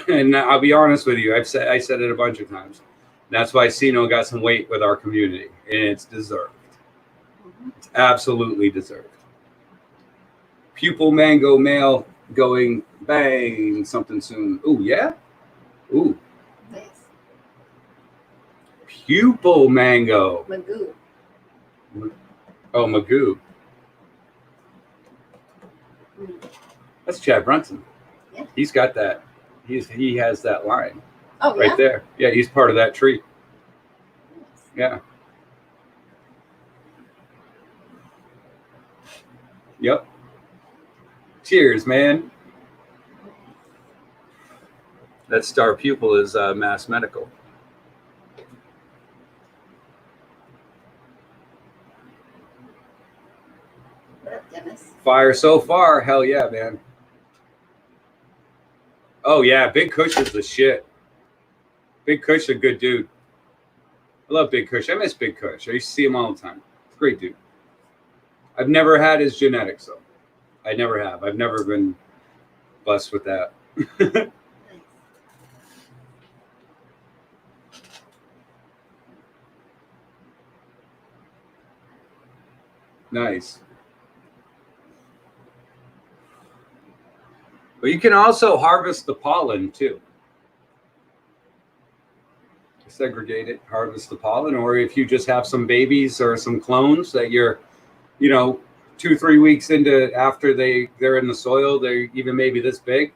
A: And I'll be honest with you, I said it a bunch of times. That's why Sino got some weight with our community, and it's deserved. It's absolutely deserved. Pupil mango male going bang something soon. Ooh, yeah? Ooh.
B: Nice.
A: Pupil mango.
B: Magoo.
A: Oh, Magoo.
B: Mm.
A: That's Chad Brunson.
B: Yeah.
A: He's got that. He has that line
B: Oh, yeah?
A: right there. Yeah, he's part of that tree.
B: Nice.
A: Yeah. Yep. Cheers, man. That star pupil is Mass Medical.
B: What up, Dennis?
A: Fire so far. Hell yeah, man. Oh, yeah. Big Kush is the shit. Big Kush is a good dude. I love Big Kush. I miss Big Kush. I used to see him all the time. Great dude. I've never had his genetics, though. I never have. I've never been blessed with that.
B: Nice.
A: Nice. But you can also harvest the pollen too. Segregate it, harvest the pollen, or if you just have some babies or some clones that you're, 2-3 weeks into after they're in the soil, they're even maybe this big,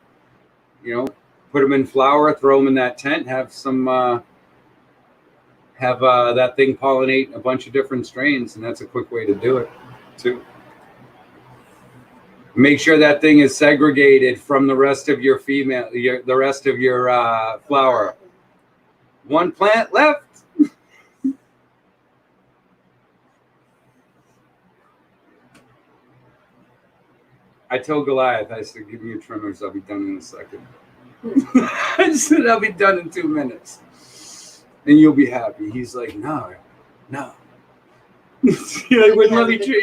A: put them in flour, throw them in that tent, have some that thing pollinate a bunch of different strains, and that's a quick way to do it too. Make sure that thing is segregated from the rest of your the rest of your flower. One plant left. I told Goliath, I said, give me your trimmers. I'll be done in a second. I said, I'll be done in 2 minutes. And you'll be happy. He's like, no. He wouldn't let me do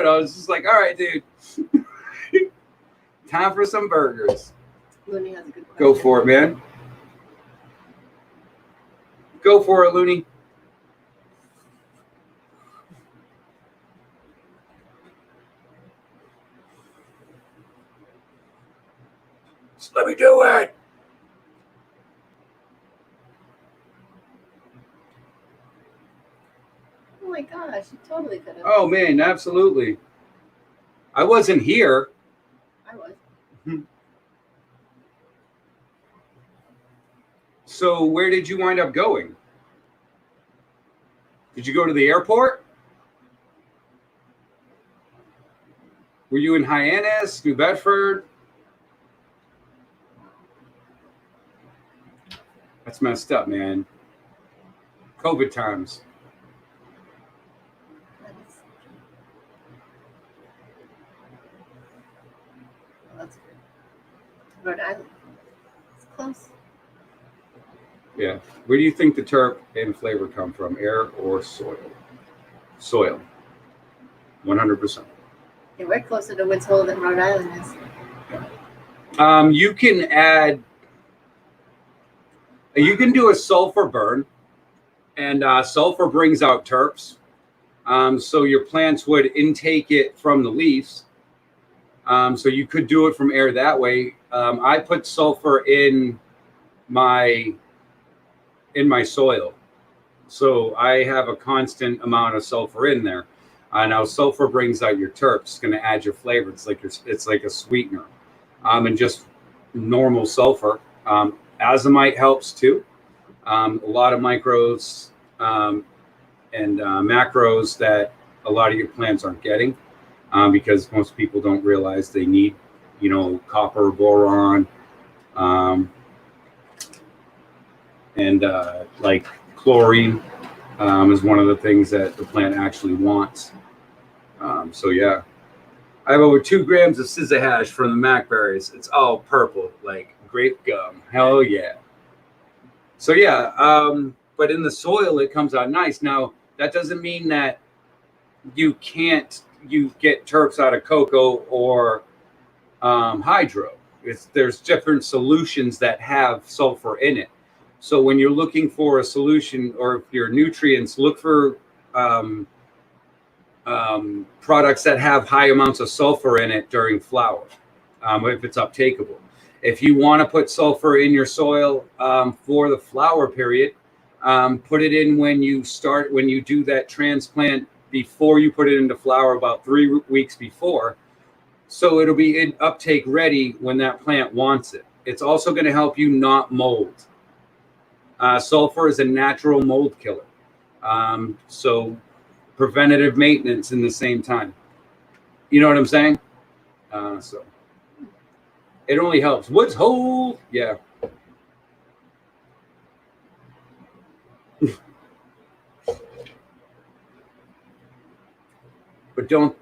A: it. I was just like, all right, dude. Time for some burgers.
B: Looney has a good question.
A: Go for it, man. Go for it, Looney. Just let me do it.
B: Oh my gosh, you totally could have.
A: Oh, man, absolutely. I wasn't here.
B: I was.
A: So where did you wind up going? Did you go to the airport? Were you in Hyannis, New Bedford? That's messed up, man. COVID times.
B: Well, that's good. Rhode Island. It's close.
A: Yeah. Where do you think the terp and flavor come from? Air or soil? Soil. 100%.
B: Yeah, we're closer to Woods Hole than Rhode Island is.
A: You can do a sulfur burn, and sulfur brings out terps. So your plants would intake it from the leaves. So you could do it from air that way. I put sulfur in my soil, so I have a constant amount of sulfur in there. Now sulfur brings out your terps. It's going to add your flavor. It's like a sweetener, and just normal sulfur. Azomite helps too. A lot of micros and macros that a lot of your plants aren't getting, because most people don't realize they need, copper, boron. And like chlorine is one of the things that the plant actually wants. So yeah, I have over 2 grams of scissor hash from the Mac berries. It's all purple, like grape gum. Hell yeah. So yeah, but in the soil it comes out nice. Now that doesn't mean that you get terps out of cocoa or hydro. There's different solutions that have sulfur in it. So when you're looking for a solution or if your nutrients, look for products that have high amounts of sulfur in it during flower, if it's uptakeable. If you want to put sulfur in your soil for the flower period, put it in when you do that transplant before you put it into flower, about 3 weeks before. So it'll be in uptake ready when that plant wants it. It's also going to help you not mold. Sulfur is a natural mold killer. So preventative maintenance in the same time. You know what I'm saying? So it only helps. Woods hold. Yeah. But don't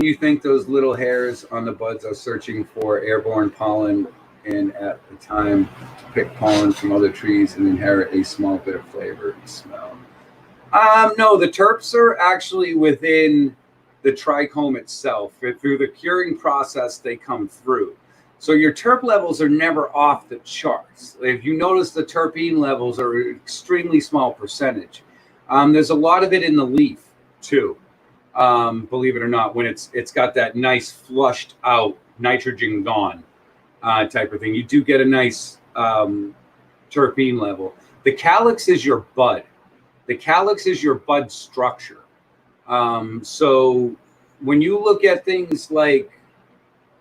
A: you think those little hairs on the buds are searching for airborne pollen and at the time to pick pollen from other trees and inherit a small bit of flavor and smell? No, the terps are actually within the trichome itself. Through the curing process, they come through. So your terp levels are never off the charts. If you notice, the terpene levels are an extremely small percentage. There's a lot of it in the leaf too. Believe it or not, when it's got that nice flushed out nitrogen gone type of thing, you do get a nice terpene level. The calyx is your bud. The calyx is your bud structure. So when you look at things like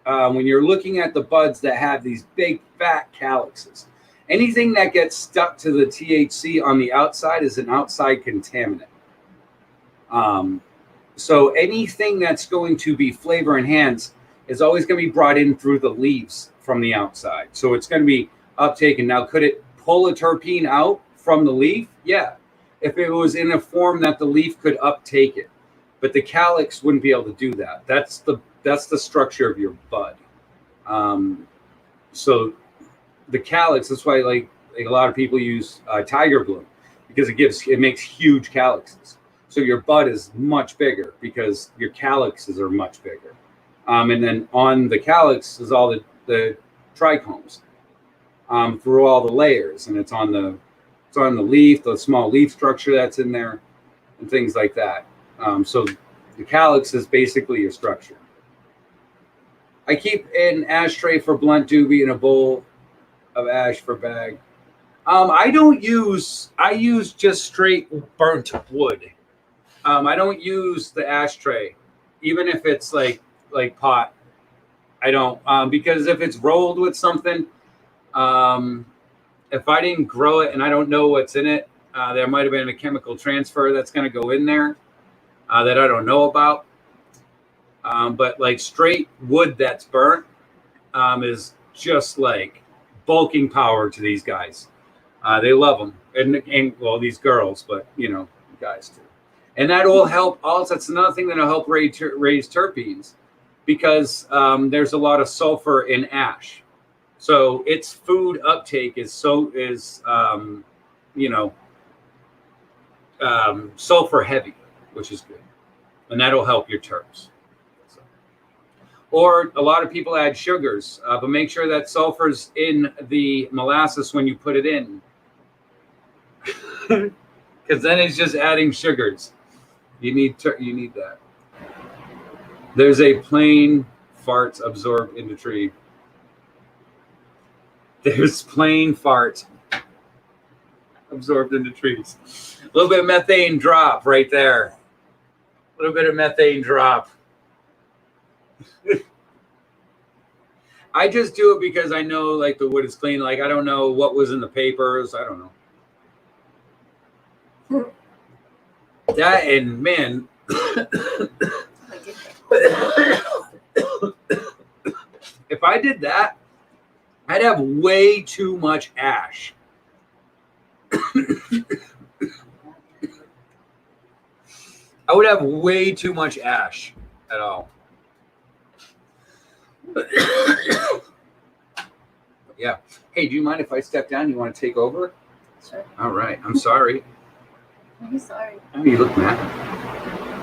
A: when you're looking at the buds that have these big fat calyxes, anything that gets stuck to the THC on the outside is an outside contaminant. So anything that's going to be flavor enhanced is always going to be brought in through the leaves from the outside. So it's going to be uptaken. Now, could it pull a terpene out from the leaf? Yeah. If it was in a form that the leaf could uptake it. But the calyx wouldn't be able to do that. That's the structure of your bud. So the calyx, that's why like a lot of people use tiger bloom, because it makes huge calyxes. So your bud is much bigger because your calyxes are much bigger. And then on the calyx is all the trichomes through all the layers, and it's on the leaf, the small leaf structure that's in there, and things like that. So the calyx is basically your structure. I keep an ashtray for blunt doobie and a bowl of ash for bag. I use just straight burnt wood. I don't use the ashtray, even if it's like pot. I don't, because if it's rolled with something, if I didn't grow it and I don't know what's in it, there might have been a chemical transfer that's going to go in there that I don't know about. But like straight wood that's burnt is just like bulking power to these guys. They love them, and well, these girls, but guys too. And that will help. Also, that's another thing that'll help raise terpenes, because there's a lot of sulfur in ash, so its food uptake is sulfur heavy, which is good, and that'll help your terps. So. Or a lot of people add sugars, but make sure that sulfur's in the molasses when you put it in, because then it's just adding sugars. You need that. There's a plain farts absorbed in the tree. There's plain fart absorbed into trees. A little bit of methane drop right there. A little bit of methane drop. I just do it because I know like the wood is clean. Like I don't know what was in the papers. I don't know. That and man. If I did that, I'd have way too much ash. I would have way too much ash at all. Yeah. Hey, do you mind if I step down? You want to take over?
B: Sure.
A: All right. I'm sorry.
B: I'm sorry.
A: Oh, you look mad.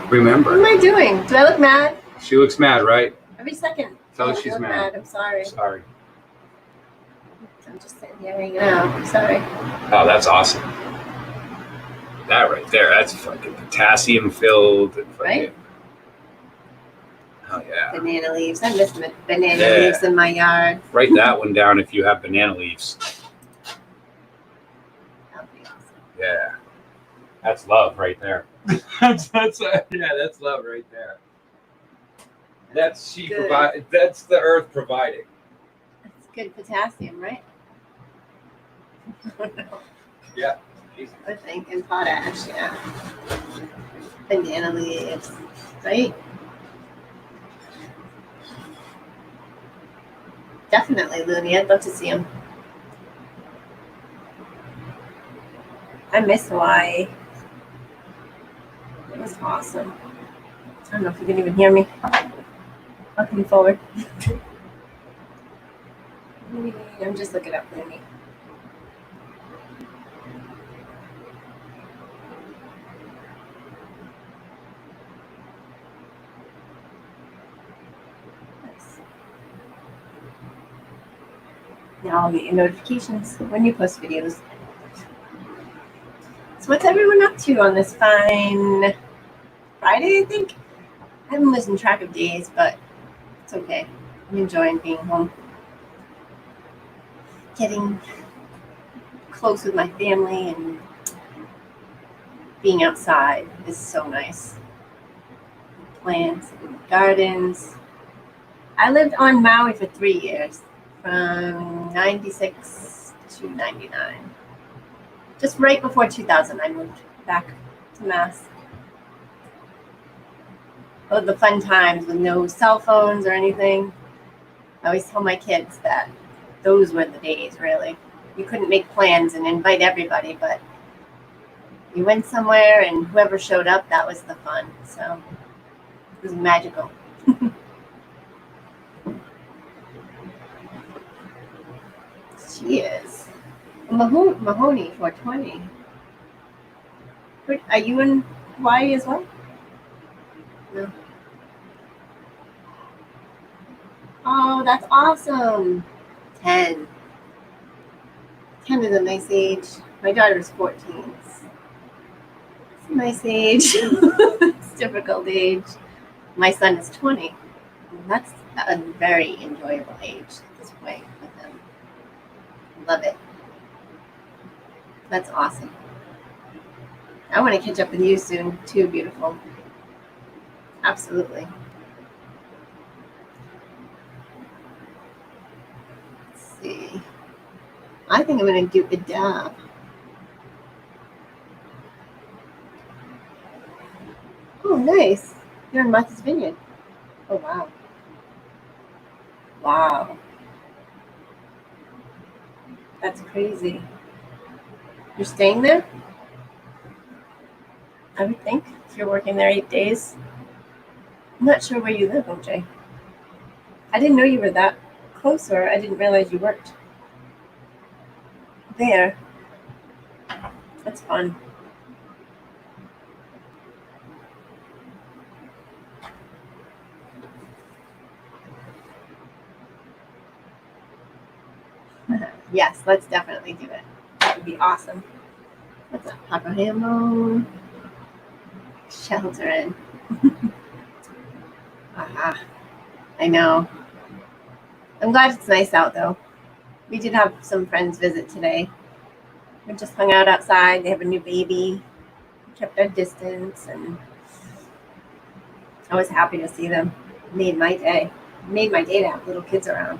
B: What
A: Remember,
B: am I doing? Do I look mad?
A: she looks mad, right?
B: Every second.
A: Tell her
B: Oh, you
A: she's
B: look
A: mad.
B: I'm sorry.
A: Sorry.
B: I'm just sitting here hanging out. I'm sorry.
A: Oh, that's awesome. That right there, that's fucking potassium filled.
B: Right?
A: Oh, yeah.
B: Banana leaves. I miss banana
A: Yeah.
B: leaves in my yard.
A: Write that one down if you have banana leaves.
B: That would be awesome.
A: Yeah. That's love right there. that's love right there. That's
B: Good.
A: that's the earth providing.
B: That's good potassium, right?
A: Yeah.
B: I think, and potash, yeah. Banana leaves, right? Definitely, Looney. I'd love to see them. I miss Hawaii. It was awesome. I don't know if you can even hear me. I'll come forward. I'm just looking up Looney. Nice. Now I'll get your notifications when you post videos. So what's everyone up to on this fine Friday, I think? I haven't losing track of days, but it's okay. I'm enjoying being home. Getting close with my family and being outside is so nice. Plants and gardens. I lived on Maui for 3 years, from 96 to 99. Just right before 2000, I moved back to Mass. Oh, the fun times with no cell phones or anything. I always tell my kids that those were the days, really. You couldn't make plans and invite everybody, but you went somewhere and whoever showed up, that was the fun. So it was magical. She is. Mahoney 420. Are you in Hawaii as well? No. Oh, that's awesome. 10. 10 is a nice age. My daughter is 14. It's a nice age. It's a difficult age. My son is 20. That's a very enjoyable age at this point with him. Love it. That's awesome. I want to catch up with you soon too, beautiful. Absolutely. Let's see. I think I'm going to do a dab. Oh, nice. You're in Martha's Vineyard. Oh, wow. Wow. That's crazy. You're staying there? I would think, if you're working there 8 days. I'm not sure where you live, OJ. I didn't know you were that close, or I didn't realize you worked there. That's fun. Yes, let's definitely do it. That would be awesome. What's up, Papa Hamo? Shelter in. Aha. I know. I'm glad it's nice out, though. We did have some friends visit today. We just hung out outside. They have a new baby. We kept our distance, and I was happy to see them. Made my day. Made my day to have little kids around.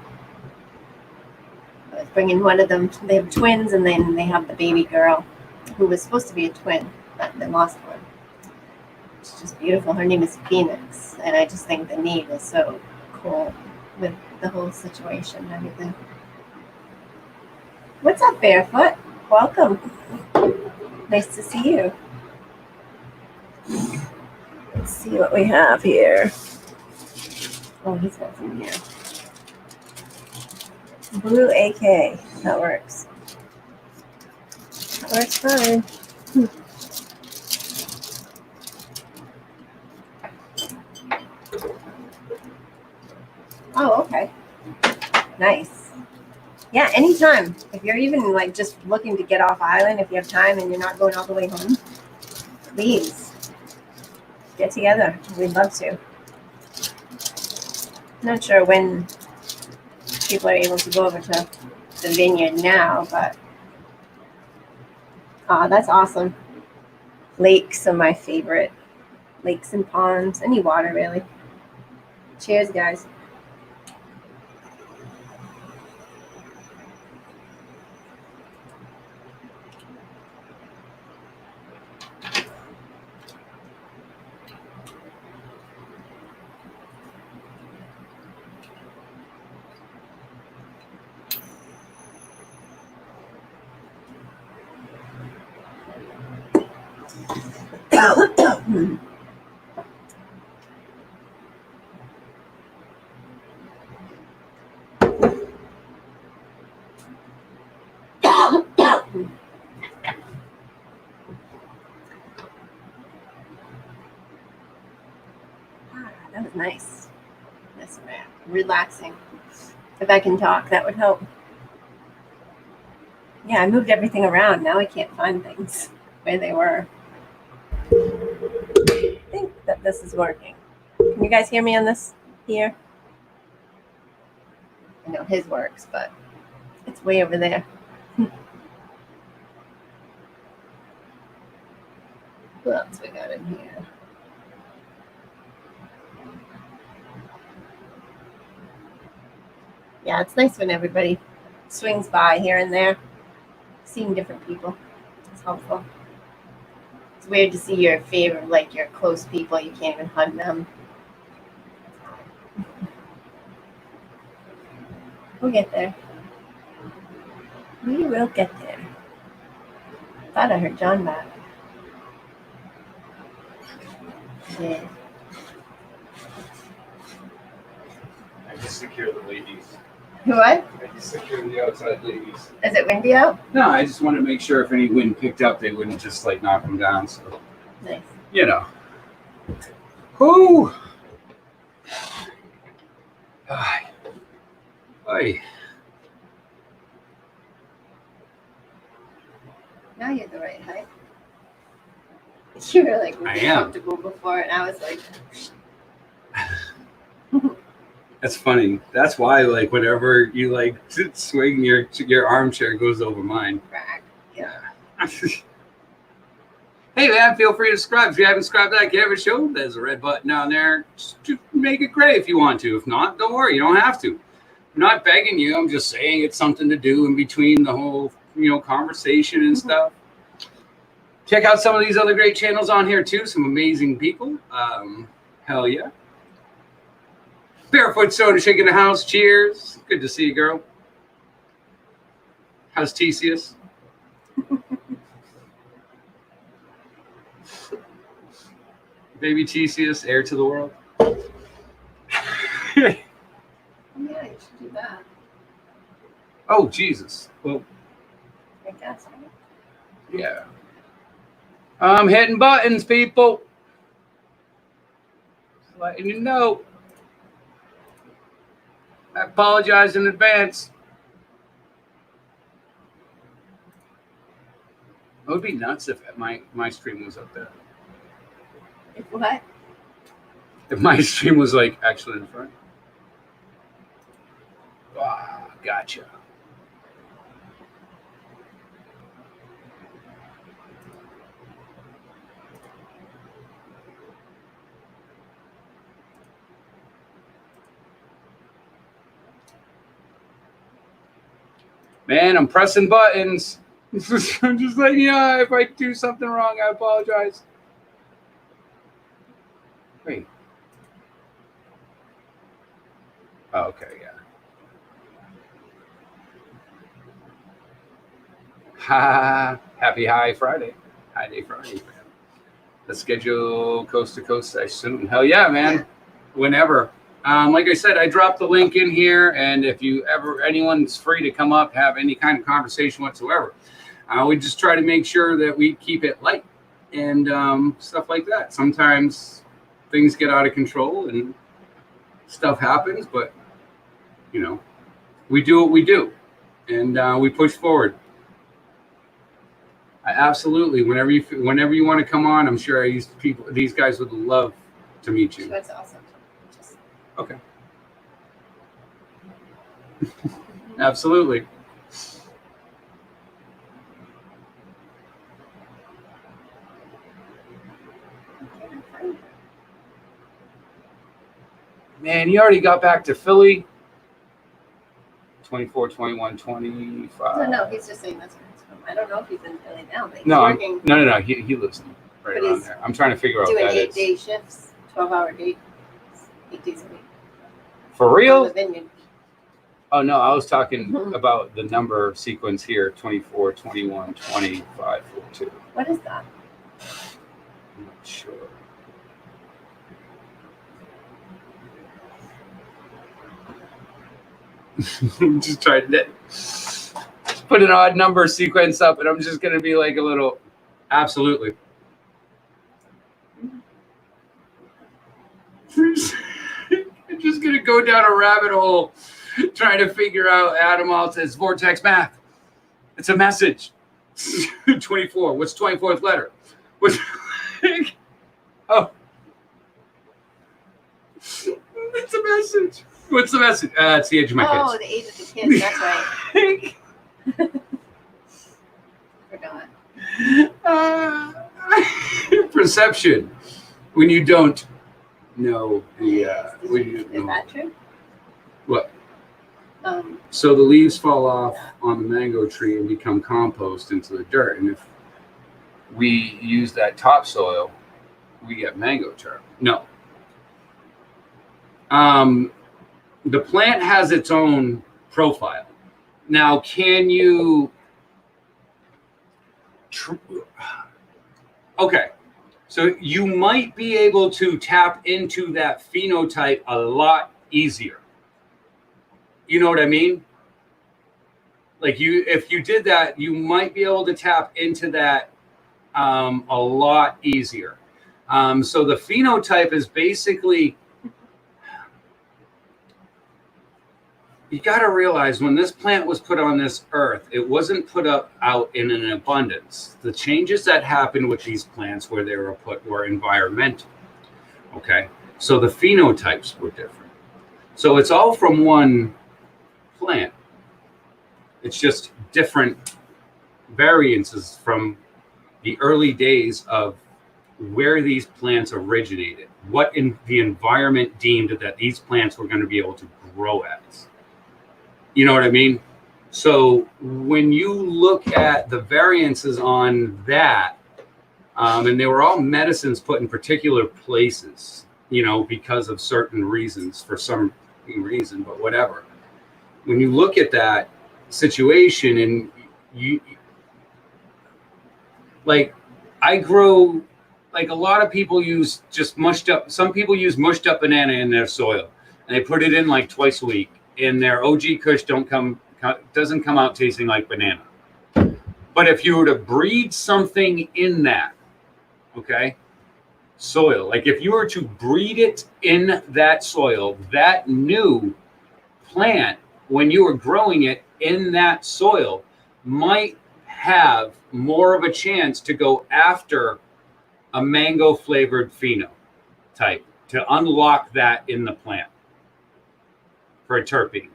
B: I was bringing one of them. They have twins, and then they have the baby girl, who was supposed to be a twin, but they lost one. She's just beautiful. Her name is Phoenix, and I just think the name is so cool with the whole situation and everything. What's up, Barefoot? Welcome. Nice to see you. Let's see what we have here. Oh, he's got some here. Blue AK. That works. That works fine. Oh, okay. Nice. Yeah, anytime. If you're even like just looking to get off island, if you have time and you're not going all the way home, please get together. We'd love to. Not sure when people are able to go over to the vineyard now, but that's awesome. Lakes are my favorite. Lakes and ponds, any water really. Cheers, guys. That was nice. That's relaxing. If I can talk, that would help. Yeah, I moved everything around. Now I can't find things where they were. I think that this is working. Can you guys hear me on this here? I know his works, but it's way over there. What else we got in here? Yeah, it's nice when everybody swings by here and there, seeing different people. It's helpful. It's weird to see your favorite, like your close people. You can't even hug them. We'll get there. We will get there. Thought I heard John back. Yeah.
A: I just secure the ladies.
B: What?
A: I just secure the outside ladies.
B: Is it windy out?
A: No, I just wanted to make sure if any wind picked up, they wouldn't just like knock them down. So,
B: Nice.
A: you know. Whoo! Ay. Ay.
B: Now you're the right height. You were like
A: I
B: really
A: am.
B: comfortable before, and I was like,
A: That's funny. That's why, like, whenever you like swing your armchair goes over mine.
B: crack.
A: Yeah. Hey man, feel free to subscribe. If you haven't subscribed to that Gavin Show, there's a red button down there. Just make it gray if you want to. If not, don't worry. You don't have to. I'm not begging you. I'm just saying it's something to do in between the whole, conversation and stuff. Check out some of these other great channels on here too. Some amazing people. Hell yeah. Barefoot Soda shaking the house. Cheers. Good to see you, girl. How's Theseus? Baby Theseus, heir to the world.
B: Yeah, you should do that.
A: Oh, Jesus. Well,
B: I guess, right?
A: yeah. I'm hitting buttons, people. Just letting you know. I apologize in advance. It would be nuts if my stream was up there.
B: If what?
A: If my stream was like actually in front. Ah, gotcha. Man, I'm pressing buttons. I'm just letting you know if I do something wrong, I apologize. Wait. Oh, okay, yeah. Happy High Friday. High Day Friday. Let's schedule coast to coast session soon. Hell yeah, man.
B: Yeah.
A: Whenever. Like I said, I dropped the link in here, and if anyone's free to come up, have any kind of conversation whatsoever, we just try to make sure that we keep it light and stuff like that. Sometimes things get out of control and stuff happens, but we do what we do, and we push forward. Absolutely. Whenever you want to come on, I'm sure these guys would love to meet you.
B: That's awesome.
A: Okay. Absolutely. Man, you already got back to Philly. 24, 21, 25.
B: No, he's just saying that's where he's from. I don't know if he's in Philly now, but he's
A: No,
B: working.
A: No. He lives right
B: But
A: around
B: he's
A: there. I'm trying to figure out what
B: doing
A: that is.
B: 8-day shifts, 12-hour days, 8 days a week.
A: For
B: On
A: real?
B: the vineyard.
A: Oh, no, I was talking about the number sequence here, 24, 21, 25, 42.
B: What is that?
A: I'm not sure. Just trying to put an odd number sequence up, and I'm just going to be like a little, absolutely. I'm just going to go down a rabbit hole trying to figure out Adam Alta's vortex math. It's a message. 24. What's 24th letter? What's oh. It's a message. What's the message? It's the age of my kids.
B: Oh, the age of the kids. That's right. Forgot.
A: Perception. When you don't know the.
B: Is that true?
A: What? So the leaves fall off on the mango tree and become compost into the dirt. And if we use that topsoil, we get mango term. No. The plant has its own profile. Now, can you... Okay. So you might be able to tap into that phenotype a lot easier. You know what I mean? Like if you did that, you might be able to tap into that a lot easier. So the phenotype is basically, you got to realize when this plant was put on this earth, it wasn't put out in an abundance. The changes that happened with these plants where they were put were environmental. Okay, so the phenotypes were different. So it's all from one plant. It's just different variances from the early days of where these plants originated, what in the environment deemed that these plants were going to be able to grow as. You know what I mean? So when you look at the variances on that, and they were all medicines put in particular places, because of certain reasons, for some reason, but whatever. When you look at that situation and you, like, I grow, like a lot of people use just mushed up, some people use mushed up banana in their soil and they put it in like twice a week. And their OG Kush doesn't come out tasting like banana. But if you were to breed something in that, okay, soil, like if you were to breed it in that soil, that new plant, when you were growing it in that soil, might have more of a chance to go after a mango flavored phenotype to unlock that in the plant. For a terpene.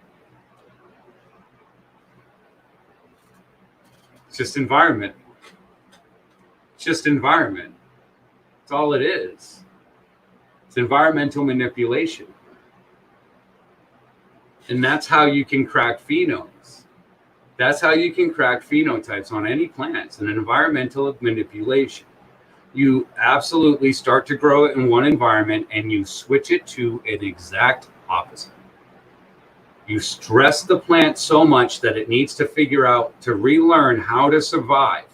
A: It's just environment. It's just environment. That's all it is. It's environmental manipulation. And that's how you can crack phenomes. That's how you can crack phenotypes on any plants, an environmental manipulation. You absolutely start to grow it in one environment and you switch it to an exact opposite. You stress the plant so much that it needs to figure out to relearn how to survive.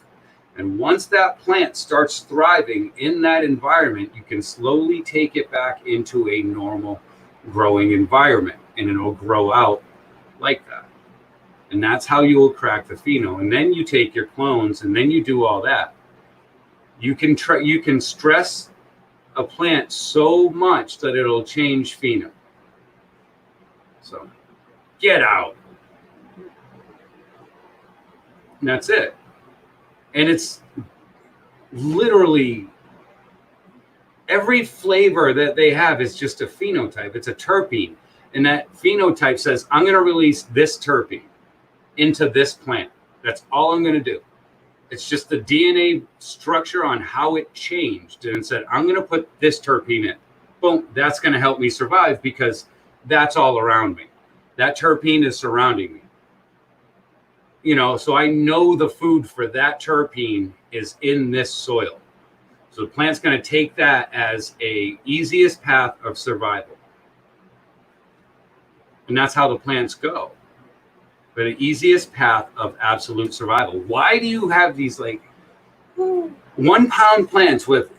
A: And once that plant starts thriving in that environment, you can slowly take it back into a normal growing environment, and it'll grow out like that. And that's how you will crack the pheno. And then you take your clones, and then you do all that. You can stress a plant so much that it'll change pheno. So get out. And that's it. And it's literally every flavor that they have is just a phenotype. It's a terpene. And that phenotype says, I'm going to release this terpene into this plant. That's all I'm going to do. It's just the DNA structure on how it changed. And it said, I'm going to put this terpene in. Boom. That's going to help me survive because that's all around me. That terpene is surrounding me. You know, so I know the food for that terpene is in this soil. So the plant's going to take that as a easiest path of survival. And that's how the plants go. But the easiest path of absolute survival. Why do you have these like 1 pound plants with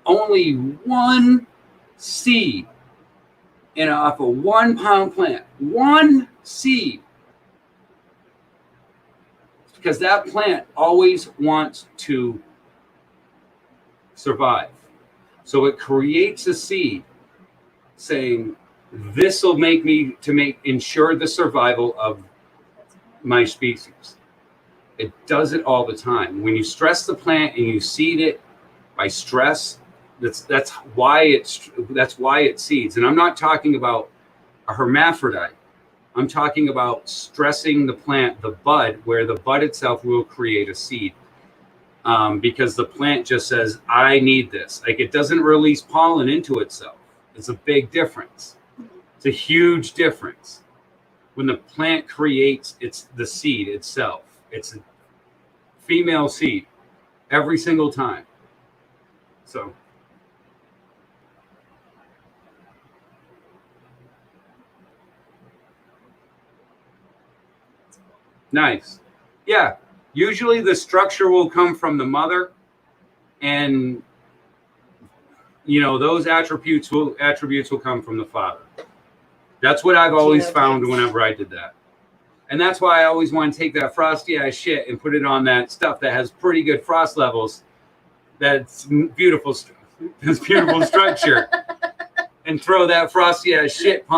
A: only one seed off a 1 pound plant? One seed. Because that plant always wants to survive. So it creates a seed saying, this will ensure the survival of my species. It does it all the time. When you stress the plant and you seed it by stress, that's why it seeds. And I'm not talking about a hermaphrodite. I'm talking about stressing the plant, the bud, where the bud itself will create a seed. Because the plant just says, I need this. Like, it doesn't release pollen into itself. It's a big difference. It's a huge difference. When the plant creates the seed itself, it's a female seed every single time. So. Nice. Yeah. Usually the structure will come from the mother, and those attributes will come from the father. That's what I've always found whenever I did that. And that's why I always want to take that frosty ass shit and put it on that stuff that has pretty good frost levels. That's beautiful. That's beautiful structure. And throw that frosty ass shit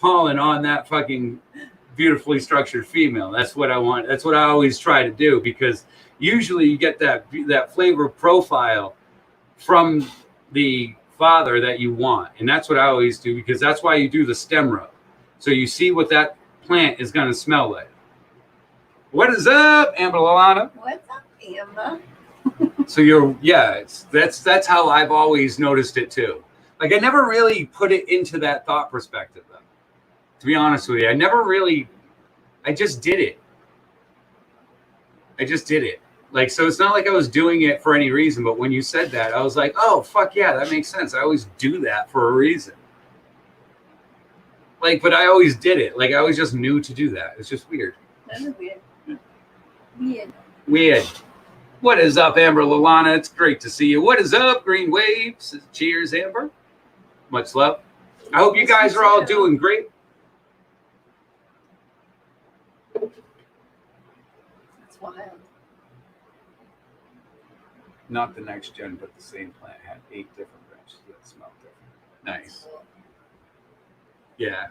A: pollen on that fucking beautifully structured female. That's what I want. That's what I always try to do, because usually you get that flavor profile from the father that you want. And that's what I always do, because that's why you do the stem rub. So you see what that plant is going to smell like. What is up, Amber Lalana?
B: What's up, Amber?
A: So that's how I've always noticed it too. Like, I never really put it into that thought perspective, though. To be honest with you, I just did it. Like, so it's not like I was doing it for any reason, but when you said that, I was like, oh, fuck yeah, that makes sense. I always do that for a reason. Like, but I always did it. Like, I always just knew to do that. It's just weird.
B: That is weird.
A: Weird. What is up, Amber Lalana? It's great to see you. What is up, Green Waves? Cheers, Amber. Much love. I hope you guys are all doing great.
B: That's wild.
A: Not the next gen, but the same plant had 8 different branches that smelled different. Nice. Yeah,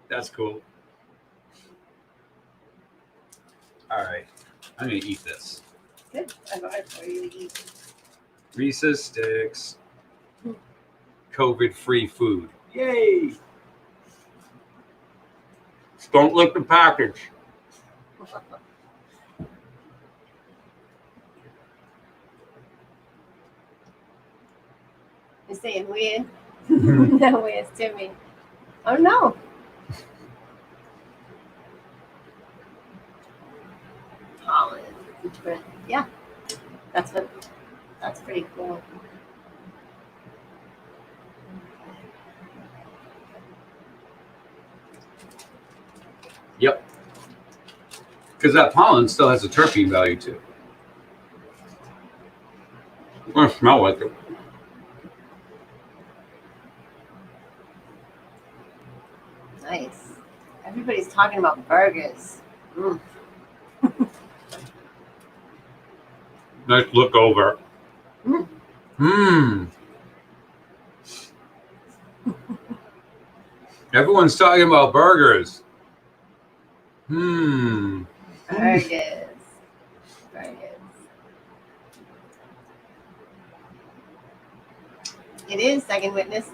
A: that's cool. All right, I'm gonna eat this.
B: Good. I bought it for you to eat.
A: Reese's Sticks, COVID-free food. Yay! Just don't lick the package.
B: You're saying weird? No, weird to me. Oh no. Pollen. Yeah. That's pretty cool.
A: Because that pollen still has a terpene value too. It's gonna smell like it.
B: Nice. Everybody's talking about burgers. Mm.
A: Nice look over.
B: Mm.
A: Mmm. Everyone's talking about burgers. Hmm.
B: Burgers. Burgers. It is second witness.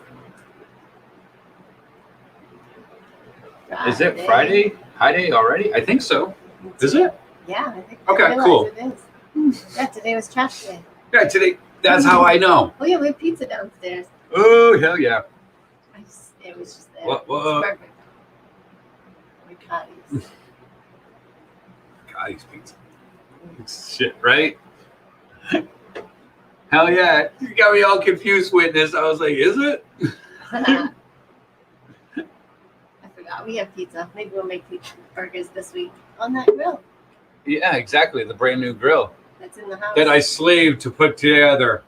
A: Is it Friday? High day already? I think so. Is it?
B: Yeah, I think.
A: Okay,
B: I realize
A: cool.
B: It is. Yeah, today was trash day.
A: Yeah, today. That's how I know.
B: Oh yeah, we have pizza downstairs.
A: Oh, hell yeah.
B: It was just there.
A: What?
B: It's perfect. Riccati's.
A: Guy's pizza. Shit, right? Hell yeah. You got me all confused, witness. I was like, is it?
B: I forgot we have pizza. Maybe we'll make pizza burgers this week on that grill
A: Yeah, exactly. The brand new grill
B: that's in the house.
A: that I slaved to put together.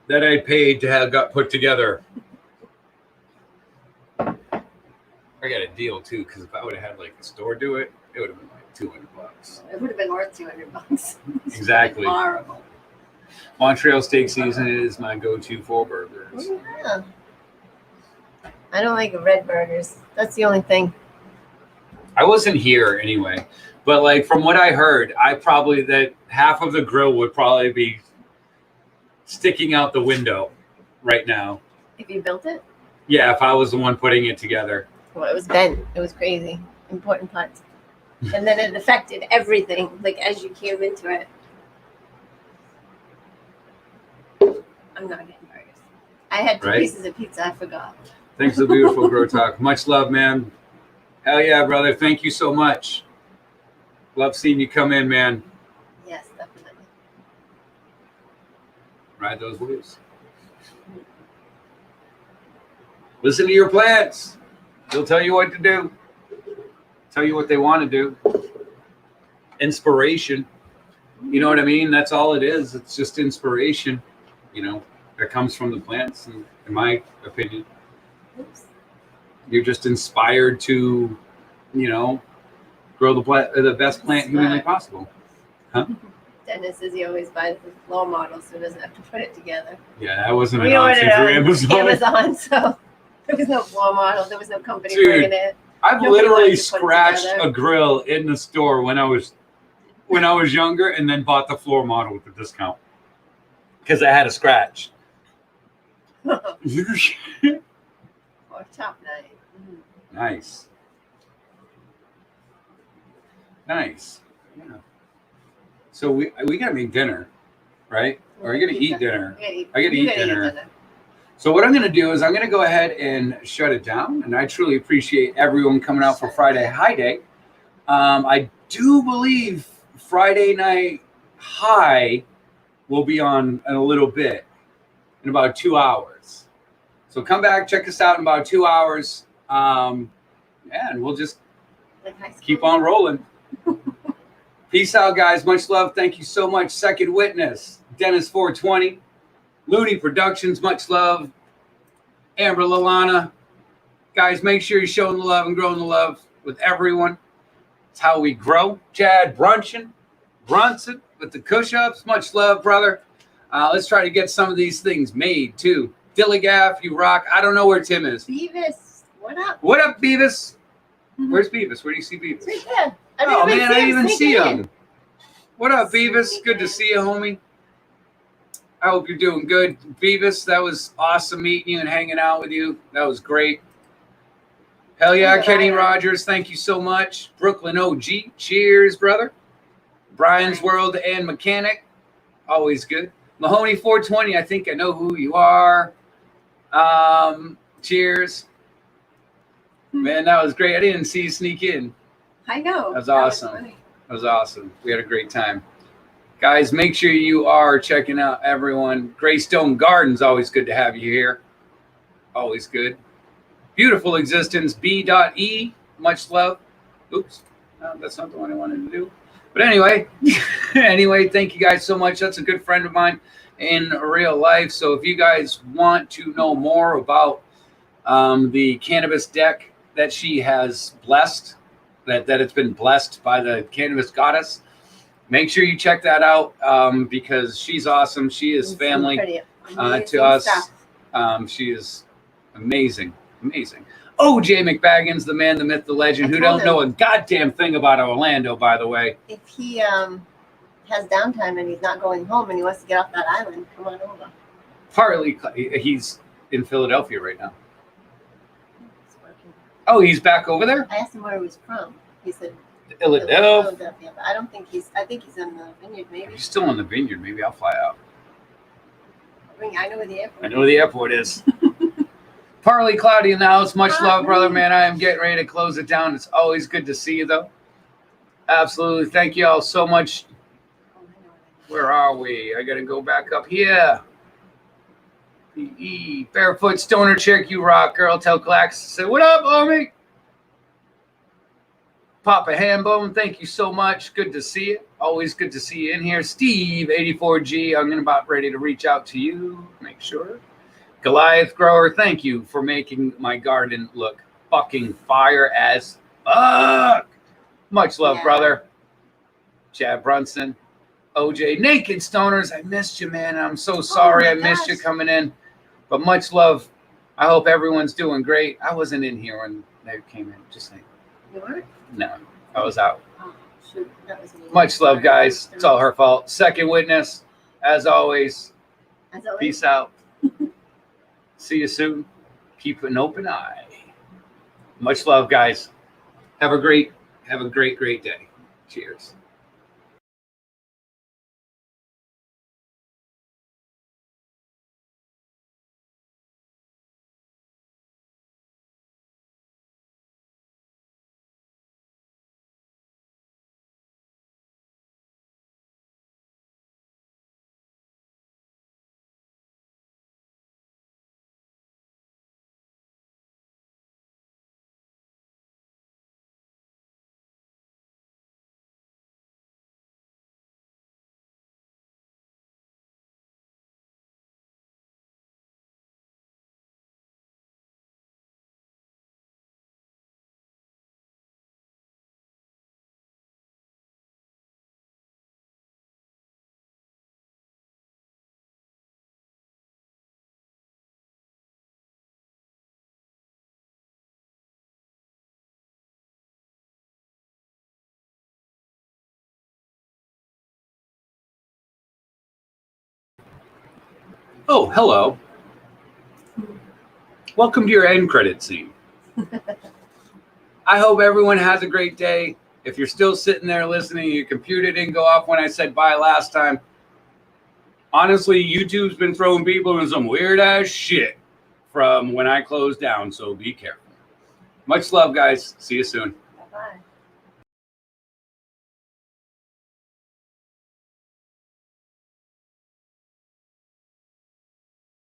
A: That I paid to have got put together. I got a deal too, because if I would have had like the store do it, it would have been like $200.
B: It would have been worth $200.
A: Exactly.
B: Horrible.
A: Montreal steak season is my go-to for burgers.
B: Oh, yeah. I don't like red burgers. That's the only thing.
A: I wasn't here anyway, but like from what I heard, that half of the grill would probably be sticking out the window right now.
B: If you built it?
A: Yeah, if I was the one putting it together.
B: Well, it was bent. It was crazy. Important parts. And then it affected everything, like as you came into it. I'm not getting burgers. I had two pieces of pizza. I forgot.
A: Thanks for the beautiful Grow Talk. Much love, man. Hell yeah, brother. Thank you so much. Love seeing you come in, man.
B: Yes, definitely.
A: Ride those waves. Listen to your plants. They'll tell you what to do. Tell you what they want to do. Inspiration. You know what I mean? That's all it is. It's just inspiration. You know, that comes from the plants, in my opinion.
B: Oops.
A: You're just inspired to, you know, grow the best plant humanly possible. Huh?
B: Dennis says he always buys the floor model so he doesn't have to put it together.
A: Yeah, that wasn't an
B: We
A: option
B: ordered
A: for
B: on
A: Amazon.
B: Amazon, so there was no floor model. There was no company
A: Dude,
B: bringing it.
A: I've
B: Nobody
A: literally
B: wanted to put it
A: scratched
B: together.
A: a grill in the store when I was younger, and then bought the floor model with the discount because I had a scratch.
B: Or top knife. Mm-hmm.
A: Nice. Yeah. So we gotta make dinner, right? Or are you gonna eat dinner? I gotta eat dinner. So what I'm gonna do is I'm gonna go ahead and shut it down. And I truly appreciate everyone coming out for Friday High Day. I do believe Friday Night High will be on in a little bit, in about 2 hours. So come back, check us out in about 2 hours. And we'll just keep on rolling. Peace out, guys. Much love. Thank you so much. Second Witness, Dennis 420, Looney Productions. Much love. Amber Lalana. Guys, make sure you're showing the love and growing the love with everyone. It's how we grow. Chad Brunson with the push-ups. Much love, brother. Let's try to get some of these things made, too. Dilligaff, you rock. I don't know where Tim is.
B: Beavis, what up?
A: What up, Beavis? Where's Beavis? Where do you see Beavis?
B: It's right there.
A: Oh, man, I didn't even see
B: sneaking in.
A: him. What up, Beavis? Good to see you, homie. I hope you're doing good. Beavis, that was awesome meeting you and hanging out with you. That was great. Hell yeah, Kenny Rogers, thank you so much. Brooklyn OG, cheers, brother. Brian's World and Mechanic, always good. Mahoney 420, I think I know who you are. Cheers. Man, that was great. I didn't see you sneak in.
B: I know.
A: That was awesome.
B: funny.
A: That was awesome. We had a great time. Guys, make sure you are checking out everyone. Greystone Gardens, always good to have you here. Always good. Beautiful Existence, B.E. Much love. Oops, that's not the one I wanted to do. But anyway, thank you guys so much. That's a good friend of mine in real life. So if you guys want to know more about the cannabis deck that she has blessed, that it's been blessed by the cannabis goddess, make sure you check that out because she's awesome. She is family to us. She is amazing. OJ McBaggins, the man, the myth, the legend, who don't know a goddamn thing about Orlando, by the way.
B: If he has downtime and he's not going home and he wants to get off that island, come on over.
A: Partly, he's in Philadelphia right now. Oh, he's back over there?
B: I asked him where he was from. He said
A: Philadelphia.
B: But I don't think I think he's in the vineyard, maybe.
A: He's still in the vineyard. Maybe I'll fly out.
B: I know where the airport is.
A: I know where the airport is. Partly cloudy in the house. Much love, brother, man. I am getting ready to close it down. It's always good to see you, though. Absolutely. Thank you all so much. Where are we? I got to go back up here. Barefoot Stoner Chick, you rock, girl. Tell Clax. Say, what up, homie? Papa Hambone, thank you so much. Good to see you. Always good to see you in here. Steve, 84G, I'm about ready to reach out to you. Make sure. Goliath Grower, thank you for making my garden look fucking fire as fuck. Much love, brother. Chad Brunson. OJ, Naked Stoners, I missed you, man. I'm so sorry I missed you coming in. But much love. I hope everyone's doing great. I wasn't in here when they came in. Just saying.
B: You weren't?
A: No, I was out.
B: Oh, shoot. That was me.
A: Much love, guys. It's all her fault. Second witness, as always. Peace out. See you soon. Keep an open eye. Much love, guys. Have a great day. Cheers. Oh, hello. Welcome to your end credit scene. I hope everyone has a great day. If you're still sitting there listening, your computer didn't go off when I said bye last time. Honestly, YouTube's been throwing people in some weird ass shit from when I closed down, so be careful. Much love, guys. See you soon.
B: Bye-bye.